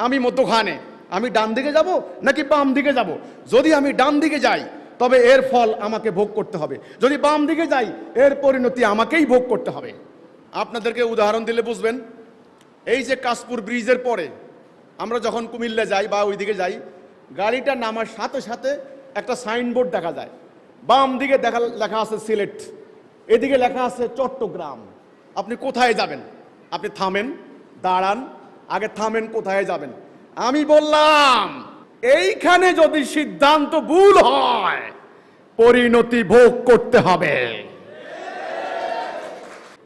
আমি মধ্যখানে, আমি ডান দিকে যাব নাকি বাম দিকে যাব? যদি আমি ডান দিকে যাই তবে এর ফল আমাকে ভোগ করতে হবে, যদি বাম দিকে যাই এর পরিণতি আমাকেই ভোগ করতে হবে। আপনাদেরকে উদাহরণ দিলে বুঝবেন। এই যে কাশপুর ব্রিজের পরে আমরা যখন কুমিল্লা যাই বা ওইদিকে যাই, গাড়িটা নামার সাথে সাথে একটা সাইনবোর্ড দেখা যায়, বাম দিকে লেখা আছে সিলেট, এদিকে লেখা আছে চট্টগ্রাম। আপনি কোথায় যাবেন? আপনি থামেন, দাঁড়ান, আগে থামেন, কোথায় যাবেন? আমি বললাম এইখানে যদি সিদ্ধান্ত ভুল হয় পরিণতি ভোগ করতে হবে।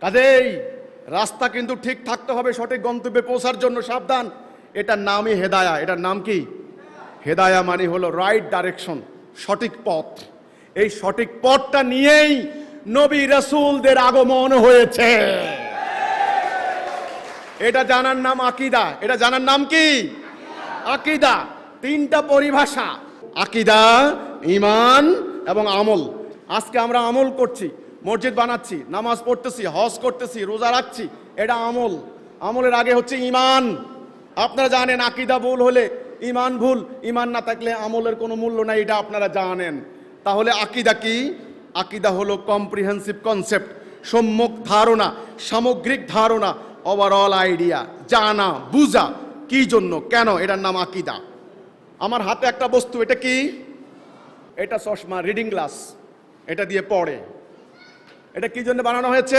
কাজেই রাস্তা কিন্তু ঠিক থাকতে হবে সঠিক গন্তব্যে পৌঁছার জন্য। সাবধান, এটার নামই হেদায়া। এটার নাম কি? হেদায়া মানে হলো রাইট ডাইরেকশন, সঠিক পথ। এই সঠিক পথটা নিয়েই নবী রাসূলদের আগমন হয়েছে। এটা জানার নাম আকীদা। এটা জানার নাম কি? আকীদা। তিনটা পরিভাষা, আকীদা, ঈমান এবং আমল। আজকে আমরা আমল করছি, মসজিদ বানাচ্ছি, নামাজ পড়তেছি, হজ করতেছি, রোজা রাখছি, এটা আমল। আমলের আগে হচ্ছে ঈমান। আপনারা জানেন আকীদা ভুল হলে ঈমান ভুল, ঈমান না থাকলে আমলের কোনো মূল্য নাই, এটা আপনারা জানেন। তাহলে আকীদা কি? আকীদা হলো কম্প্রিহেন্সিভ কনসেপ্ট, সম্যক ধারণা, সামগ্রিক ধারণা, ওভারঅল আইডিয়া, জানা বুঝা, কি জন্য কেন, এটার নাম আকীদা। আমার হাতে একটা বস্তু, এটা কি? এটা চশমা, রিডিং গ্লাস, এটা দিয়ে পড়ে। এটা কি জন্য বানানো হয়েছে?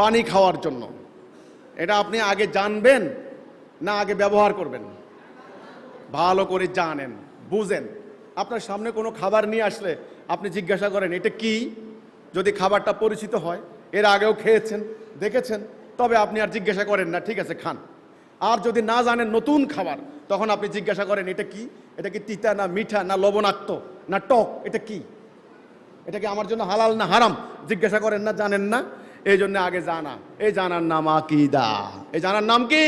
পানি খাওয়ার জন্য। এটা আপনি আগে জানবেন না আগে ব্যবহার করবেন? ভালো করে জানেন, বুঝেন। আপনার সামনে কোনো খাবার নিয়ে আসলে আপনি জিজ্ঞাসা করেন এটা কি? যদি খাবারটা পরিচিত হয়, এর আগেও খেয়েছেন, দেখেছেন, তবে আপনি আর জিজ্ঞাসা করেন না, ঠিক আছে খান। আর যদি না জানেন নতুন খাবার, তখন আপনি জিজ্ঞাসা করেন এটা কি? এটা কি তিতা না মিঠা না লবণাক্ত না টক? এটা কি? এটা কি আমার জন্য হালাল না হারাম? জিজ্ঞাসা করেন না, জানেন না। এই জন্য আগে জানা। এই জানার নাম আকীদা। এই জানার নাম কি?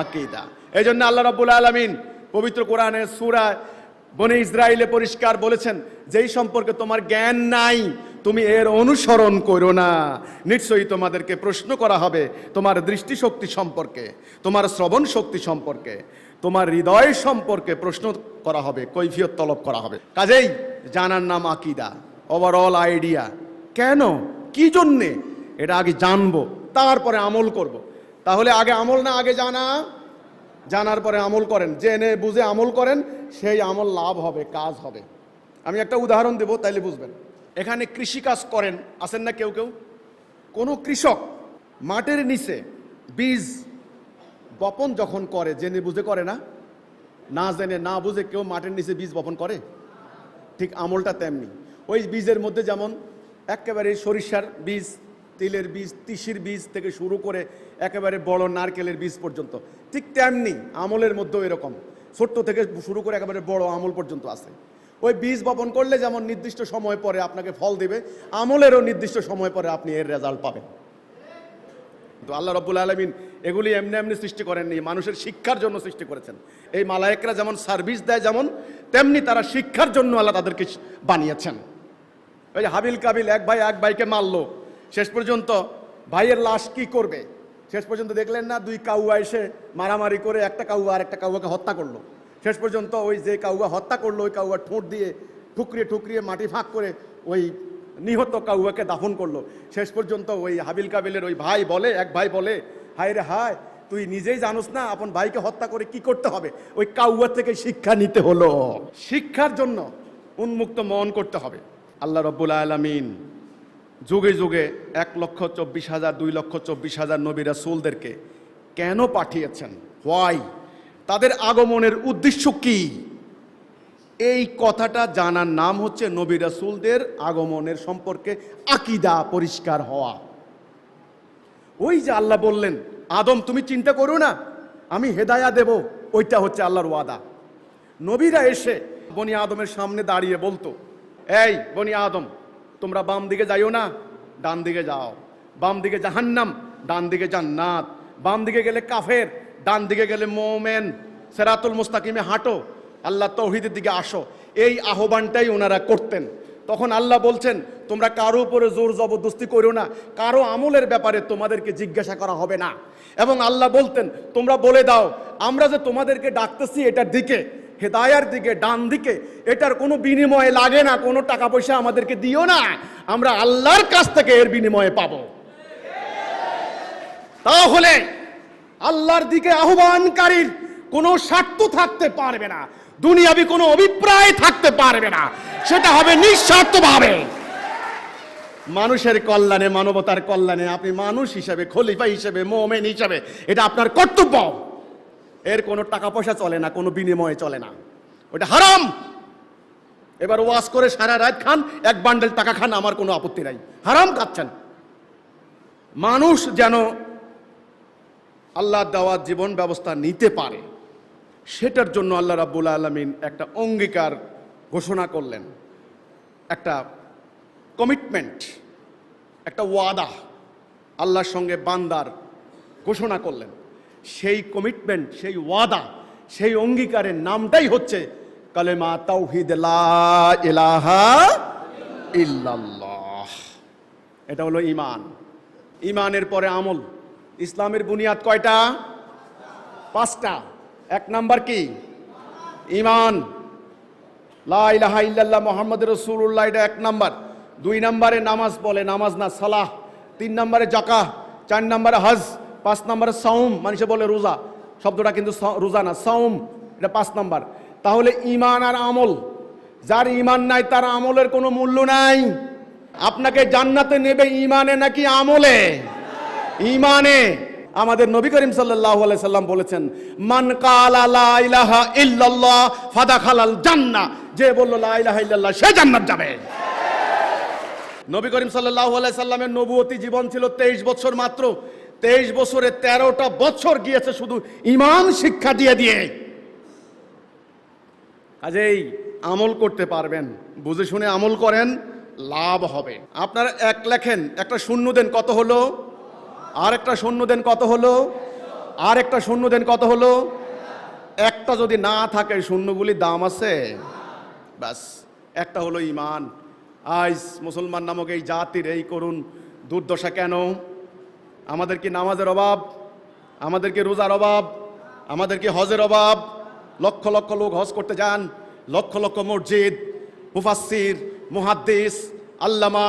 আকীদা। এই জন্য আল্লাহ রাব্বুল আলামিন পবিত্র কোরআনের সূরা বনী ইসরাইলে পরিষ্কার বলেছেন, যেই সম্পর্কে তোমার জ্ঞান নাই তুমি এর অনুসরণ করো না, নিশ্চয়ই তোমাদেরকে প্রশ্ন করা হবে তোমার দৃষ্টিশক্তি সম্পর্কে, তোমার শ্রবণ শক্তি সম্পর্কে, তোমার হৃদয় সম্পর্কে প্রশ্ন করা হবে, কৈফিয়ত তলব করা হবে। কাজেই জানার নাম আকীদা, ওভারঅল আইডিয়া। কেন, কি জন্যে, এটা আগে জানবো, তারপরে আমল করব। তাহলে আগে আমল না আগে জানা? জানার পরে আমল করেন, জেনে বুঝে আমল করেন, সেই আমল লাভ হবে, কাজ হবে। আমি একটা উদাহরণ দেব, তাইলে বুঝবেন। এখানে কৃষিকাজ করেন, আছেন না কেউ কেউ? কোনো কৃষক মাটির নিচে বীজ বপন যখন করে, জেনে বুঝে করে না? না জেনে না বুঝে কেউ মাটির নিচে বীজ বপন করে? ঠিক আমলটা তেমনি। ওই বীজের মধ্যে যেমন একেবারে সরিষার বীজ, তিলের বীজ, তিসির বীজ থেকে শুরু করে একেবারে বড় নারকেলের বীজ পর্যন্ত, ঠিক তেমনি আমলের মধ্যেও এরকম ছোট্ট থেকে শুরু করে একেবারে বড় আমল পর্যন্ত আছে। ওই বীজ বপন করলে যেমন নির্দিষ্ট সময় পরে আপনাকে ফল দেবে, আমলেরও নির্দিষ্ট সময় পরে আপনি এর রেজাল্ট পাবেন। তো আল্লাহ রাব্বুল আলামিন এগুলি এমনি এমনি সৃষ্টি করেননি, মানুষের শিক্ষার জন্য সৃষ্টি করেছেন। এই মালায়েকরা যেমন সার্ভিস দেয় যেমন, তেমনি তারা শিক্ষার জন্য আল্লাহ তাদেরকে বানিয়েছেন। ওই যে হাবিল কাবিল, এক ভাই এক ভাইকে মারলো, শেষ পর্যন্ত ভাইয়ের লাশ কি করবে? শেষ পর্যন্ত দেখলেন না, দুই কাউয়া এসে মারামারি করে একটা কাউয়া আর একটা কাউয়াকে হত্যা করলো। শেষ পর্যন্ত ওই যে কাউয়া হত্যা করলো, ওই কাউয়া ঠোঁট দিয়ে ঠুকরিয়ে ঠুকরিয়ে মাটি ফাঁক করে ওই নিহত কাউয়াকে দাফন করলো। শেষ পর্যন্ত ওই হাবিল কাবিলের ওই ভাই বলে, এক ভাই বলে, হায় রে হায়, তুই নিজেই জানোস না আপন ভাইকে হত্যা করে কি করতে হবে? ওই কাউয়া থেকে শিক্ষা নিতে হলো। শিক্ষার জন্য উন্মুক্ত মন করতে হবে। আল্লাহ রাব্বুল আলামিন যুগে যুগে 1,24,000 2,24,000 নবী রাসূলদেরকে কেন পাঠিয়েছেন? হোয়াই? তাদের আগমনের উদ্দেশ্য কি? এই কথাটা জানার নাম হচ্ছে নবী রাসূলদের আগমনের সম্পর্কে আকীদা পরিষ্কার হওয়া। ওই যে আল্লাহ বললেন, আদম তুমি চিন্তা করো না, আমি হেদায়া দেব, ওইটা হচ্ছে আল্লাহর ওয়াদা। নবীরা এসে বনি আদমের সামনে দাঁড়িয়ে বলতো, এই বনি আদম, তোমরা বাম দিকে যাইও না, ডান দিকে যাও। বাম দিকে জাহান্নাম, ডান দিকে জান্নাত। বাম দিকে গেলে কাফের, ডান দিকে গেলে মোমেন। সিরাতুল মুস্তাকিমে হাঁটো, আল্লাহ তাওহীদের দিকে আসো। এই আহ্বানটাই ওনারা করতেন। তখন আল্লাহ বলছেন, তোমরা কারো উপরে জোর জবরদস্তি করো না, কারো আমলের ব্যাপারে তোমাদেরকে জিজ্ঞাসা করা হবে না। এবং আল্লাহ বলতেন, তোমরা বলে দাও আমরা যে তোমাদেরকে ডাকতেছি এটার দিকে, হেদায়ার দিকে, ডান দিকে, এটার কোনো বিনিময়ে লাগে না, কোনো টাকা পয়সা আমাদেরকে দিও না, আমরা আল্লাহর কাছ থেকে এর বিনিময়ে পাবো। তাহলে আল্লাহর দিকে আহ্বানকারীর কোনো স্বার্থ থাকতে পারবে না, দুনিয়াবি কোনো অভিপ্রায় থাকতে পারবে না, সেটা হবে নিঃস্বার্থভাবে। মানুষের কল্যাণে, মানবতার কল্যাণে আপনি মানুষ হিসেবে, খলিফা হিসেবে, মুমিন হিসেবে এটা আপনার কর্তব্য। এর কোনো টাকা পয়সা চলে না, কোনো বিনিময়ে চলে না, ওটা হারাম। এবার ওয়াজ করে সারা রাত খান, এক বান্ডেল টাকা খান, আমার কোনো আপত্তি নাই, হারাম খাচ্ছেন। মানুষ যেন আল্লাহর দেওয়া জীবন ব্যবস্থা নিতে পারে, সেটার জন্য আল্লাহ রাব্বুল আলামিন একটা অঙ্গীকার ঘোষণা করলেন, একটা কমিটমেন্ট, একটা ওয়াদা আল্লাহর সঙ্গে বান্দার ঘোষণা করলেন। সেই কমিটমেন্ট, সেই ওয়াদা, সেই অঙ্গীকারের নামটাই হচ্ছে কালেমা তাওহীদ, লা ইলাহা ইল্লাল্লাহ। এটা হলো ঈমান। ঈমানের পরে আমল। ইসলামের বুনিয়াদ কয়টা? 5টা। 1 নাম্বার কি? ঈমান, লা ইলাহা ইল্লাল্লাহ মুহাম্মাদুর রাসূলুল্লাহ, এটা 1 নাম্বার। 2 নম্বরে নামাজ বলে, নামাজ না সালাহ। 3 নম্বরে যাকাত। 4 নম্বরে হজ। 5 নম্বরে সাওম, মানুষে বলে রোজা, শব্দটা কিন্তু রোজা না, সাওম, এটা 5 নম্বর। তাহলে ঈমান আর আমল, যার ঈমান নাই তার আমলের কোনো মূল্য নাই। আপনাকে জান্নাতে নেবে ঈমানে নাকি আমলে? ঈমানে। আমাদের নবী করিম সাল্লাল্লাহু আলাইহি সাল্লাম বলেছেন, মান কালা লা ইলাহা ইল্লাল্লাহ ফাদাখালাল জান্নাহ, যে বলল লা ইলাহা ইল্লাল্লাহ সে জান্নাত যাবে। নবী করিম সাল্লাল্লাহু আলাইহি সাল্লামের নবুয়তি জীবন ছিল 23 বছর মাত্র। 23 বছরে 13টা বছর গিয়েছে শুধু ঈমান শিক্ষা দিয়ে দিয়ে। কাজেই আমল করতে পারবেন, বুঝে শুনে আমল করেন, লাভ হবে। আপনারা 1 লেখেন, একটা শূন্য দেন, কত হলো? আর একটা শূন্য দেন, কত হলো? আর একটা শূন্য দেন, কত হলো? একটা যদি না থাকে, শূন্যগুলির দাম আছে? ব্যাস, একটা হলো ঈমান। আজ মুসলমান নামক এই জাতির এই করুণ দুর্দশা কেন? আমাদের কি নামাজের অভাব? আমাদের কি রোজার অভাব? আমাদের কি হজের অভাব? লক্ষ লক্ষ লোক হজ করতে যান, লক্ষ লক্ষ মসজিদ, মুফাসসির, মুহাদ্দিস, আল্লামা,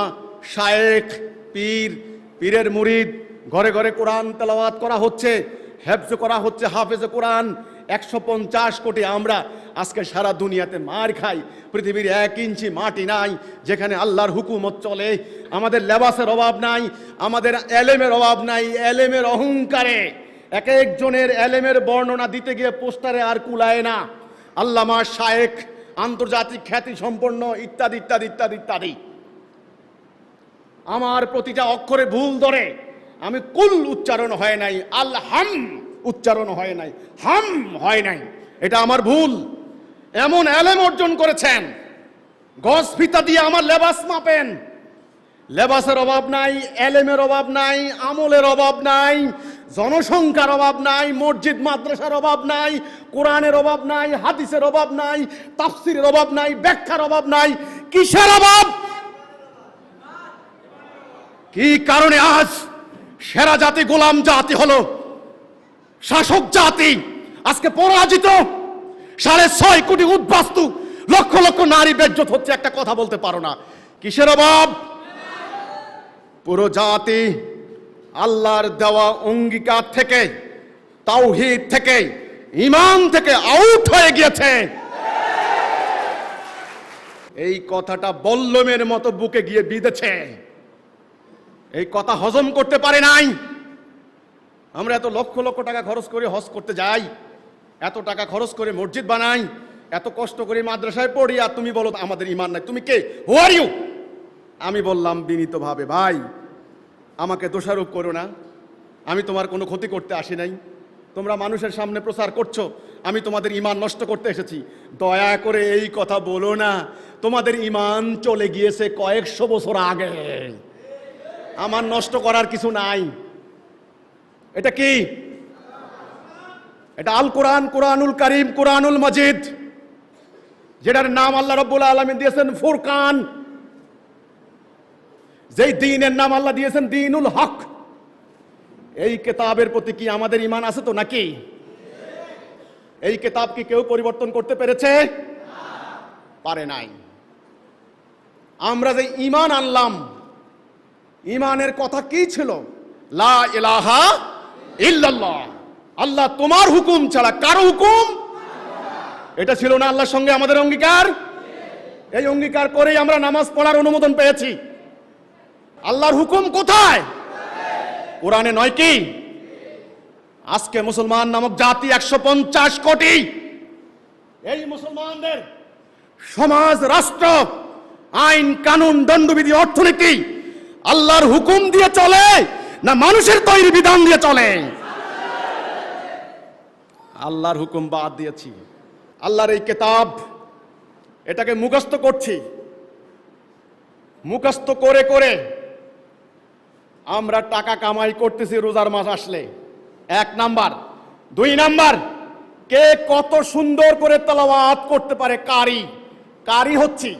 শায়েখ, পীর, পীরের মুরিদ, ঘরে ঘরে কোরআন তেলাওয়াত করা হচ্ছে, হেফজ করা হচ্ছে, হাফেজে কোরআন। 150 কোটি আমরা আজকে সারা দুনিয়াতে মার খাই। পৃথিবীর 1 ইঞ্চি মাটি নাই যেখানে আল্লাহর হুকুমত চলে। আমাদের লেবাসের অভাব নাই, আমাদের এলেমের অভাব নাই। এলেমের অহংকারে এক একজনের এলেমের বর্ণনা দিতে গিয়ে পোস্টারে আর কুলায় না। আল্লামা, শায়েখ, আন্তর্জাতিক খ্যাতি সম্পন্ন, ইত্যাদি ইত্যাদি ইত্যাদি ইত্যাদি। আমার প্রতিটা অক্ষরে ভুল ধরে। আমি কুল উচ্চারণ হয় নাই, আলহাম উচ্চারণ হয় নাই, হাম হয় নাই, এটা আমার ভুল। এমন এলেম অর্জন করেছেন, গজ ফিতা দিয়ে আমার লেবাস মাপেন। লেবাসের অভাব নাই, এলেমের অভাব নাই, আমলের অভাব নাই, জনসংখ্যার অভাব নাই, মসজিদ মাদ্রাসার অভাব নাই, কোরআনের অভাব নাই, হাদিসের অভাব নাই, তাফসিরের অভাব নাই, ব্যাখ্যার অভাব নাই। কিসের অভাব? কি কারণে আজ সেরা জাতি গোলাম জাতি হলো, শাসক জাতি আজকে পরাজিত? 6.5 কোটি উদ্বাস্তু, লক্ষ লক্ষ নারী বেজ্জত হচ্ছে, একটা কথা বলতে পারো না। কিসের অভাব? পুরো জাতি আল্লাহর দেওয়া অঙ্গীকার থেকে, তাওহীদ থেকে, ঈমান থেকে আউট হয়ে গিয়েছে। এই কথাটা বল্লমের মতো বুকে গিয়ে বিঁধেছে। এই কথা হজম করতে পারে নাই। আমরা এত লক্ষ লক্ষ টাকা খরচ করে হজ করতে যাই, এত টাকা খরচ করে মসজিদ বানাই, এত কষ্ট করে মাদ্রাসায় পড়ি, আর তুমি বলো আমাদের ঈমান নাই। তুমি কে? হু আর ইউ? আমি বললাম বিনীতভাবে, ভাই আমাকে দোষারোপ করো না, আমি তোমার কোনো ক্ষতি করতে আসি নাই। তোমরা মানুষের সামনে প্রচার করছো আমি তোমাদের ঈমান নষ্ট করতে এসেছি। দয়া করে এই কথা বলো না। তোমাদের ঈমান চলে গিয়েছে কয়েকশো বছর আগে, আমার নষ্ট করার কিছু নাই। এটা কি? এটা আল কোরআন, কোরআনুল কারীম, কোরআনুল মাজিদ, যেটার নাম আল্লাহ রাব্বুল আলামিন দিয়েছেন ফুরকান। যেই দ্বীনের নাম আল্লাহ দিয়েছেন দ্বীনুল হক। এই কিতাবের প্রতি কি আমাদের ঈমান আছে তো নাকি? এই কিতাব কি কেউ পরিবর্তন করতে পেরেছে? পারে নাই। আমরা যে ঈমান আনলাম, ঈমানের কথা কি ছিল? লা ইলাহা ইল্লাল্লাহ, আল্লাহ তোমার হুকুম ছাড়া কারো হুকুম। এটা ছিল না আল্লাহর সঙ্গে আমাদের অঙ্গীকার? এই অঙ্গীকার করেই আমরা নামাজ পড়ার অনুমোদন পেয়েছি। আল্লাহর হুকুম কোথায়? কোরআনে নয় কি? আজকে মুসলমান নামক জাতি 150 কোটি, এই মুসলমানদের সমাজ, রাষ্ট্র, আইন কানুন, দণ্ডবিধি, অর্থনীতি আল্লাহর হুকুম দিয়ে চলে না মানুষের তৈরি বিধান দিয়ে চলে? আল্লাহর হুকুম বাদ দিয়েছি। আল্লাহর এই কিতাব, এটাকে মুখস্থ করছি। মুখস্থ করে করে আমরা টাকা কামাই করতেছি রোজার মাস আসলে। 1 নাম্বার। 2 নাম্বার, কে কত সুন্দর করে তেলাওয়াত করতে পারে, কারি হচ্ছে।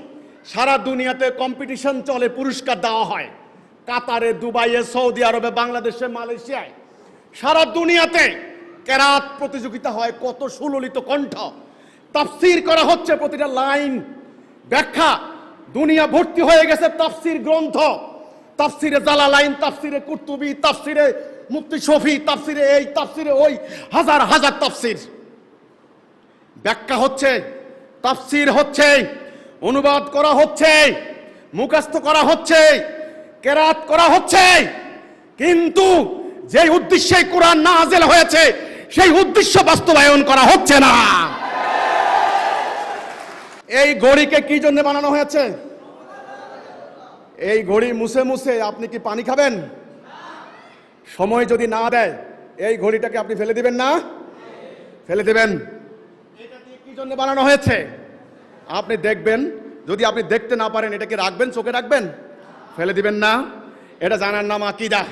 সারা দুনিয়াতে কম্পিটিশন চলে, পুরস্কার দেওয়া হয়। কাতারে, দুবাইয়ে, সৌদি আরবে, বাংলাদেশে, মালয়েশিয়ায়, সারা দুনিয়াতে কেরাত প্রতিযোগিতা হয়। কত সুললিত কণ্ঠ, তাফসীর করা হচ্ছে, প্রতিটা লাইন ব্যাখ্যা। দুনিয়া ভর্তি হয়ে গেছে তাফসীর গ্রন্থ, তাফসীরে জালালাইন, তাফসীরে কুরতুবী, তাফসীরে মুফতি শফি, তাফসীরে এই, তাফসীরে ওই, হাজার হাজার তাফসীর। ব্যাখ্যা হচ্ছে, তাফসীর হচ্ছে, অনুবাদ করা হচ্ছে, মুখস্থ করা হচ্ছে, কেরাত করা হচ্ছে। কিন্তু যে উদ্দেশ্যে কোরআন নাযিল হয়েছে সেই উদ্দেশ্য বাস্তবায়ন করা হচ্ছে না। এই ঘড়িকে কি জন্য বানানো হয়েছে? এই ঘড়ি মুছে মুছে আপনি কি পানি খাবেন? সময় যদি না দেয় এই ঘড়িটাকে আপনি ফেলে দিবেন না? ফেলে দিবেন। এটা দিয়ে কি জন্য বানানো হয়েছে আপনি দেখবেন। যদি আপনি দেখতে না পারেন এটাকে রাখবেন, চোখে রাখবেন, ফেলে দিবেন না। এটা জানার নাম আকীদা।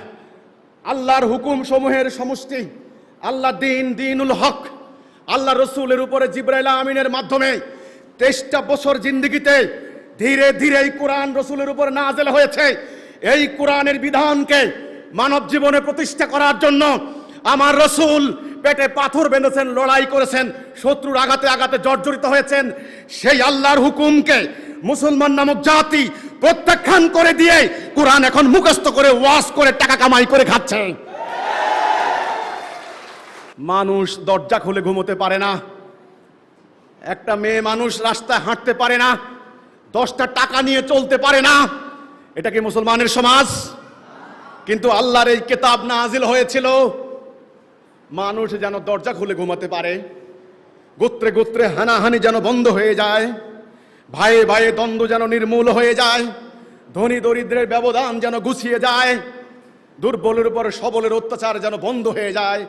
আল্লাহর হুকুম সমূহের সমষ্টি, আল্লাহ দিনুল হক, আল্লাহ রসুলের উপরে জিবরাইল আমিনের মাধ্যমে 23টা বছর জিন্দেগিতে ধীরে ধীরে এই কোরআন রসুলের উপর নাযিল হয়েছে। এই কোরআনের বিধানকে মানব জীবনে প্রতিষ্ঠা করার জন্য আমার রসুল পেটে পাথর বেঁধেছেন, লড়াই করেছেন, শত্রুর আঘাতে আঘাতে জর্জরিত হয়েছেন। সেই আল্লাহর হুকুমকে মুসলমান নামক জাতি প্রত্যাখ্যান করে দিয়ে কোরআন এখন মুখস্থ করে ওয়াজ করে টাকা কামাই করে খাচ্ছে। মানুষ দরজা খুলে ঘুমোতে পারে না, একটা মেয়ে মানুষ রাস্তায় হাঁটতে পারে না, 10টা টাকা নিয়ে চলতে পারে না। এটা কি মুসলমানের সমাজ? কিন্তু আল্লাহর এই কিতাব নাযিল হয়েছিল মানুষ যেন দরজা খুলে ঘুমাতে পারে, গোত্রে গোত্রে হানাহানি যেন বন্ধ হয়ে যায়, ভাইয়ে ভাইয়ে দ্বন্দ্ব যেন নির্মূল হয়ে যায়, ধনী দরিদ্রের ব্যবধান যেন গুছিয়ে যায়, দুর্বলের উপর সবলের অত্যাচার যেন বন্ধ হয়ে যায়,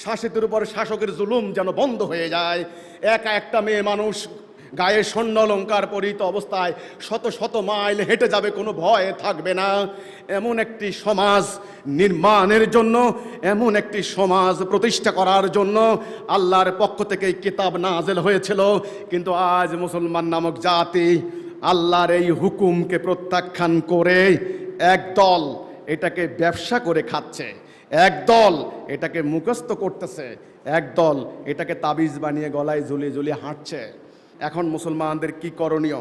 শাসিতের উপর শাসকের জুলুম যেন বন্ধ হয়ে যায়। একা একটা মেয়ে মানুষ গায়ে স্বর্ণ অলংকার পরিহিত অবস্থায় শত শত মাইল হেঁটে যাবে, কোনো ভয় থাকবে না। এমন একটি সমাজ নির্মাণের জন্য, এমন একটি সমাজ প্রতিষ্ঠা করার জন্য আল্লাহর পক্ষ থেকে এই কিতাব নাযিল হয়েছিল। কিন্তু আজ মুসলমান নামক জাতি আল্লাহর এই হুকুমকে প্রত্যাখ্যান করে একদল এটাকে ব্যবসা করে খাচ্ছে, একদল এটাকে মুখস্থ করতেছে, একদল এটাকে তাবিজ বানিয়ে গলায় ঝুলিয়ে ঝুলিয়ে হাঁটছে। এখন মুসলমানদের কি করণীয়?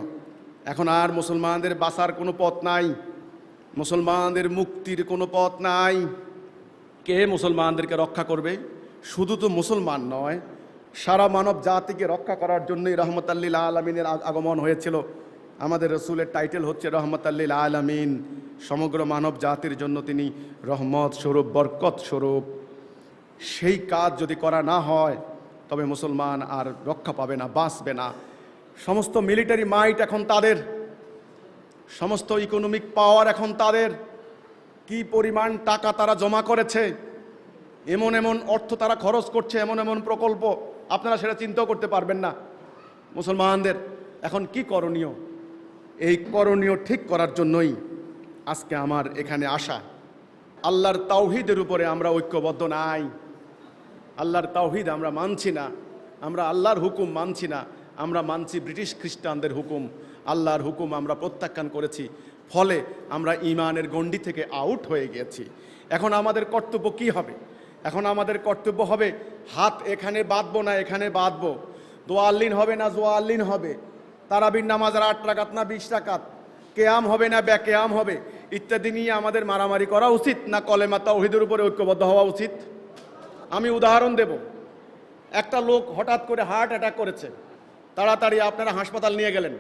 এখন আর মুসলমানদের বাঁচার কোনো পথ নাই, মুসলমানদের মুক্তির কোনো পথ নাই। কে মুসলমানদেরকে রক্ষা করবে? শুধু তো মুসলমান নয়, সারা মানব জাতিকে রক্ষা করার জন্যই রহমতাল লিল আলামিনের আগমন হয়েছিল। আমাদের রসুলের টাইটেল হচ্ছে রহমতাল লিল আলামিন। সমগ্র মানব জাতির জন্য তিনি রহমত স্বরূপ, বরকত স্বরূপ। সেই কাজ যদি করা না হয় তবে মুসলমান আর রক্ষা পাবে না, বাঁচবে না। সমস্ত মিলিটারি মাইট এখন তাদের, সমস্ত ইকোনমিক পাওয়ার এখন তাদের। কি পরিমাণ টাকা তারা জমা করেছে, এমন এমন অর্থ তারা খরচ করছে, এমন এমন প্রকল্প, আপনারা সেটা চিন্তাও করতে পারবেন না। মুসলমানদের এখন কি করণীয়? এই করণীয় ঠিক করার জন্যই আজকে আমার এখানে আসা। আল্লাহর তাওহীদের উপরে আমরা ঐক্যবদ্ধ নাই, আল্লাহর তাওহীদ আমরা মানছি না, আমরা আল্লাহর হুকুম মানছি না, আমরা মানছি ব্রিটিশ খ্রিস্টানদের হুকুম। আল্লাহর হুকুম আমরা প্রত্যাখ্যান করেছি, ফলে আমরা ঈমানের গণ্ডি থেকে আউট হয়ে গেছি। এখন আমাদের কর্তব্য কি হবে? এখন আমাদের কর্তব্য হবে হাত এখানে বাঁধবো না এখানে বাঁধবো, দোয়াল্লিন হবে না জোয়াল্লিন হবে, তারাবির নামাজের 8 রাকাত না 20 রাকাত, কেয়াম হবে না ব্যাকেয়াম হবে, ইত্যাদি নিয়ে আমাদের মারামারি করা উচিত না কলেমা তাওহীদের উপরে ঐক্যবদ্ধ হওয়া উচিত? আমি উদাহরণ দেব। একটা লোক হঠাৎ করে হার্ট অ্যাটাক করেছে, তাড়াতাড়ি আপনারা হাসপাতাল নিয়ে গেলেন,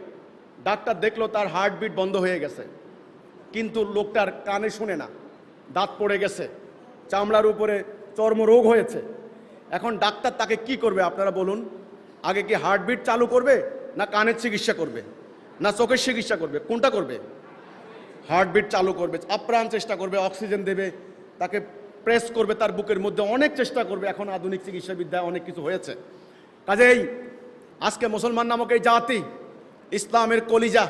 ডাক্তার দেখলো তার হার্টবিট বন্ধ হয়ে গেছে। কিন্তু লোকটার কানে শুনে না, দাঁত পড়ে গেছে, চামড়ার উপরে চর্মরোগ হয়েছে। এখন ডাক্তার তাকে কি করবে আপনারা বলুন? আগে কি হার্টবিট চালু করবে, না কানের চিকিৎসা করবে, না চোখের চিকিৎসা করবে? কোনটা করবে? হার্টবিট চালু করবে, আপ্রাণ চেষ্টা করবে, অক্সিজেন দেবে, তাকে প্রেস করবে তার বুকের মধ্যে, অনেক চেষ্টা করবে। এখন আধুনিক চিকিৎসা বিদ্যায় অনেক কিছু হয়েছে। কাজেই আজকে মুসলমান নামক এই জাতি, ইসলামের কলিজা,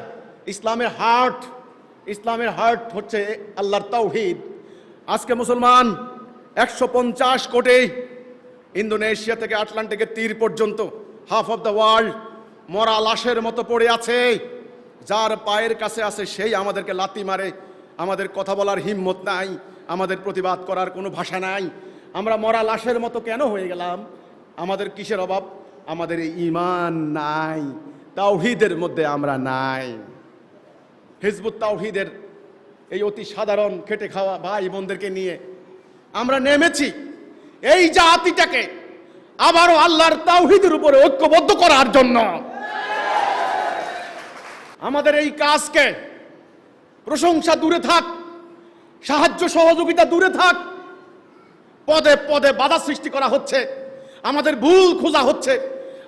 ইসলামের হার্ট হচ্ছে আল্লাহর তাওহীদ। আজকে মুসলমান 150 কোটি, ইন্দোনেশিয়া থেকে আটলান্টিকের তীর পর্যন্ত, হাফ অফ দ্য ওয়ার্ল্ড মরা লাশের মতো পড়ে আছে। যার পায়ের কাছে আছে সেই আমাদেরকে লাথি মারে। আমাদের কথা বলার হিম্মত নাই, আমাদের প্রতিবাদ করার কোনো ভাষা নাই। আমরা মরা লাশের মতো কেন হয়ে গেলাম? আমাদের কিসের অভাব? আমাদের এই ঈমান নাই, তাওহীদের মধ্যে আমরা নাই। হিজবুত তাওহীদের এই অতি সাধারণ খেটে খাওয়া ভাই বোনদেরকে নিয়ে আমরা নেমেছি এই জাতিটাকে আবারও আল্লাহর তাওহীদের উপরে ঐক্যবদ্ধ করার জন্য। আমাদের এই কাজকে প্রশংসা দূরে থাক, সাহায্য সহযোগিতা দূরে থাক, পদে পদে বাধা সৃষ্টি করা হচ্ছে, আমাদের ভুল খোঁজা হচ্ছে,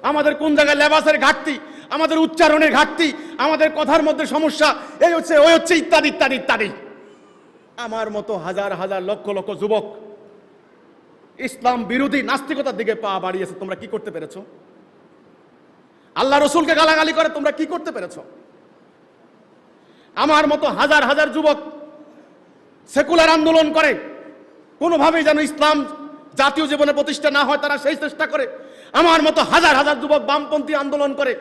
আমাদের কোন জায়গায় লেবাসের ঘাটতি, আমাদের উচ্চারণের ঘাটতি, আমাদের কথার মধ্যে সমস্যা, এই হচ্ছে ওই হচ্ছে, ইত্যাদি ইত্যাদি ইত্যাদি। আমার মতো হাজার হাজার লক্ষ লক্ষ যুবক ইসলাম বিরোধী নাস্তিকতার দিকে পা বাড়িয়েছে। তোমরা কি করতে পেরেছো? আল্লাহ রসুলকে গালাগালি করে তোমরা কি করতে পেরেছো? আমার মতো হাজার হাজার যুবক সেকুলার আন্দোলন করে, কোনোভাবেই যেন ইসলাম জাতীয় জীবনে প্রতিষ্ঠা না হয় তারা সেই চেষ্টা করে। আমার মতো হাজার হাজার যুবক বামপন্থী আন্দোলন করে।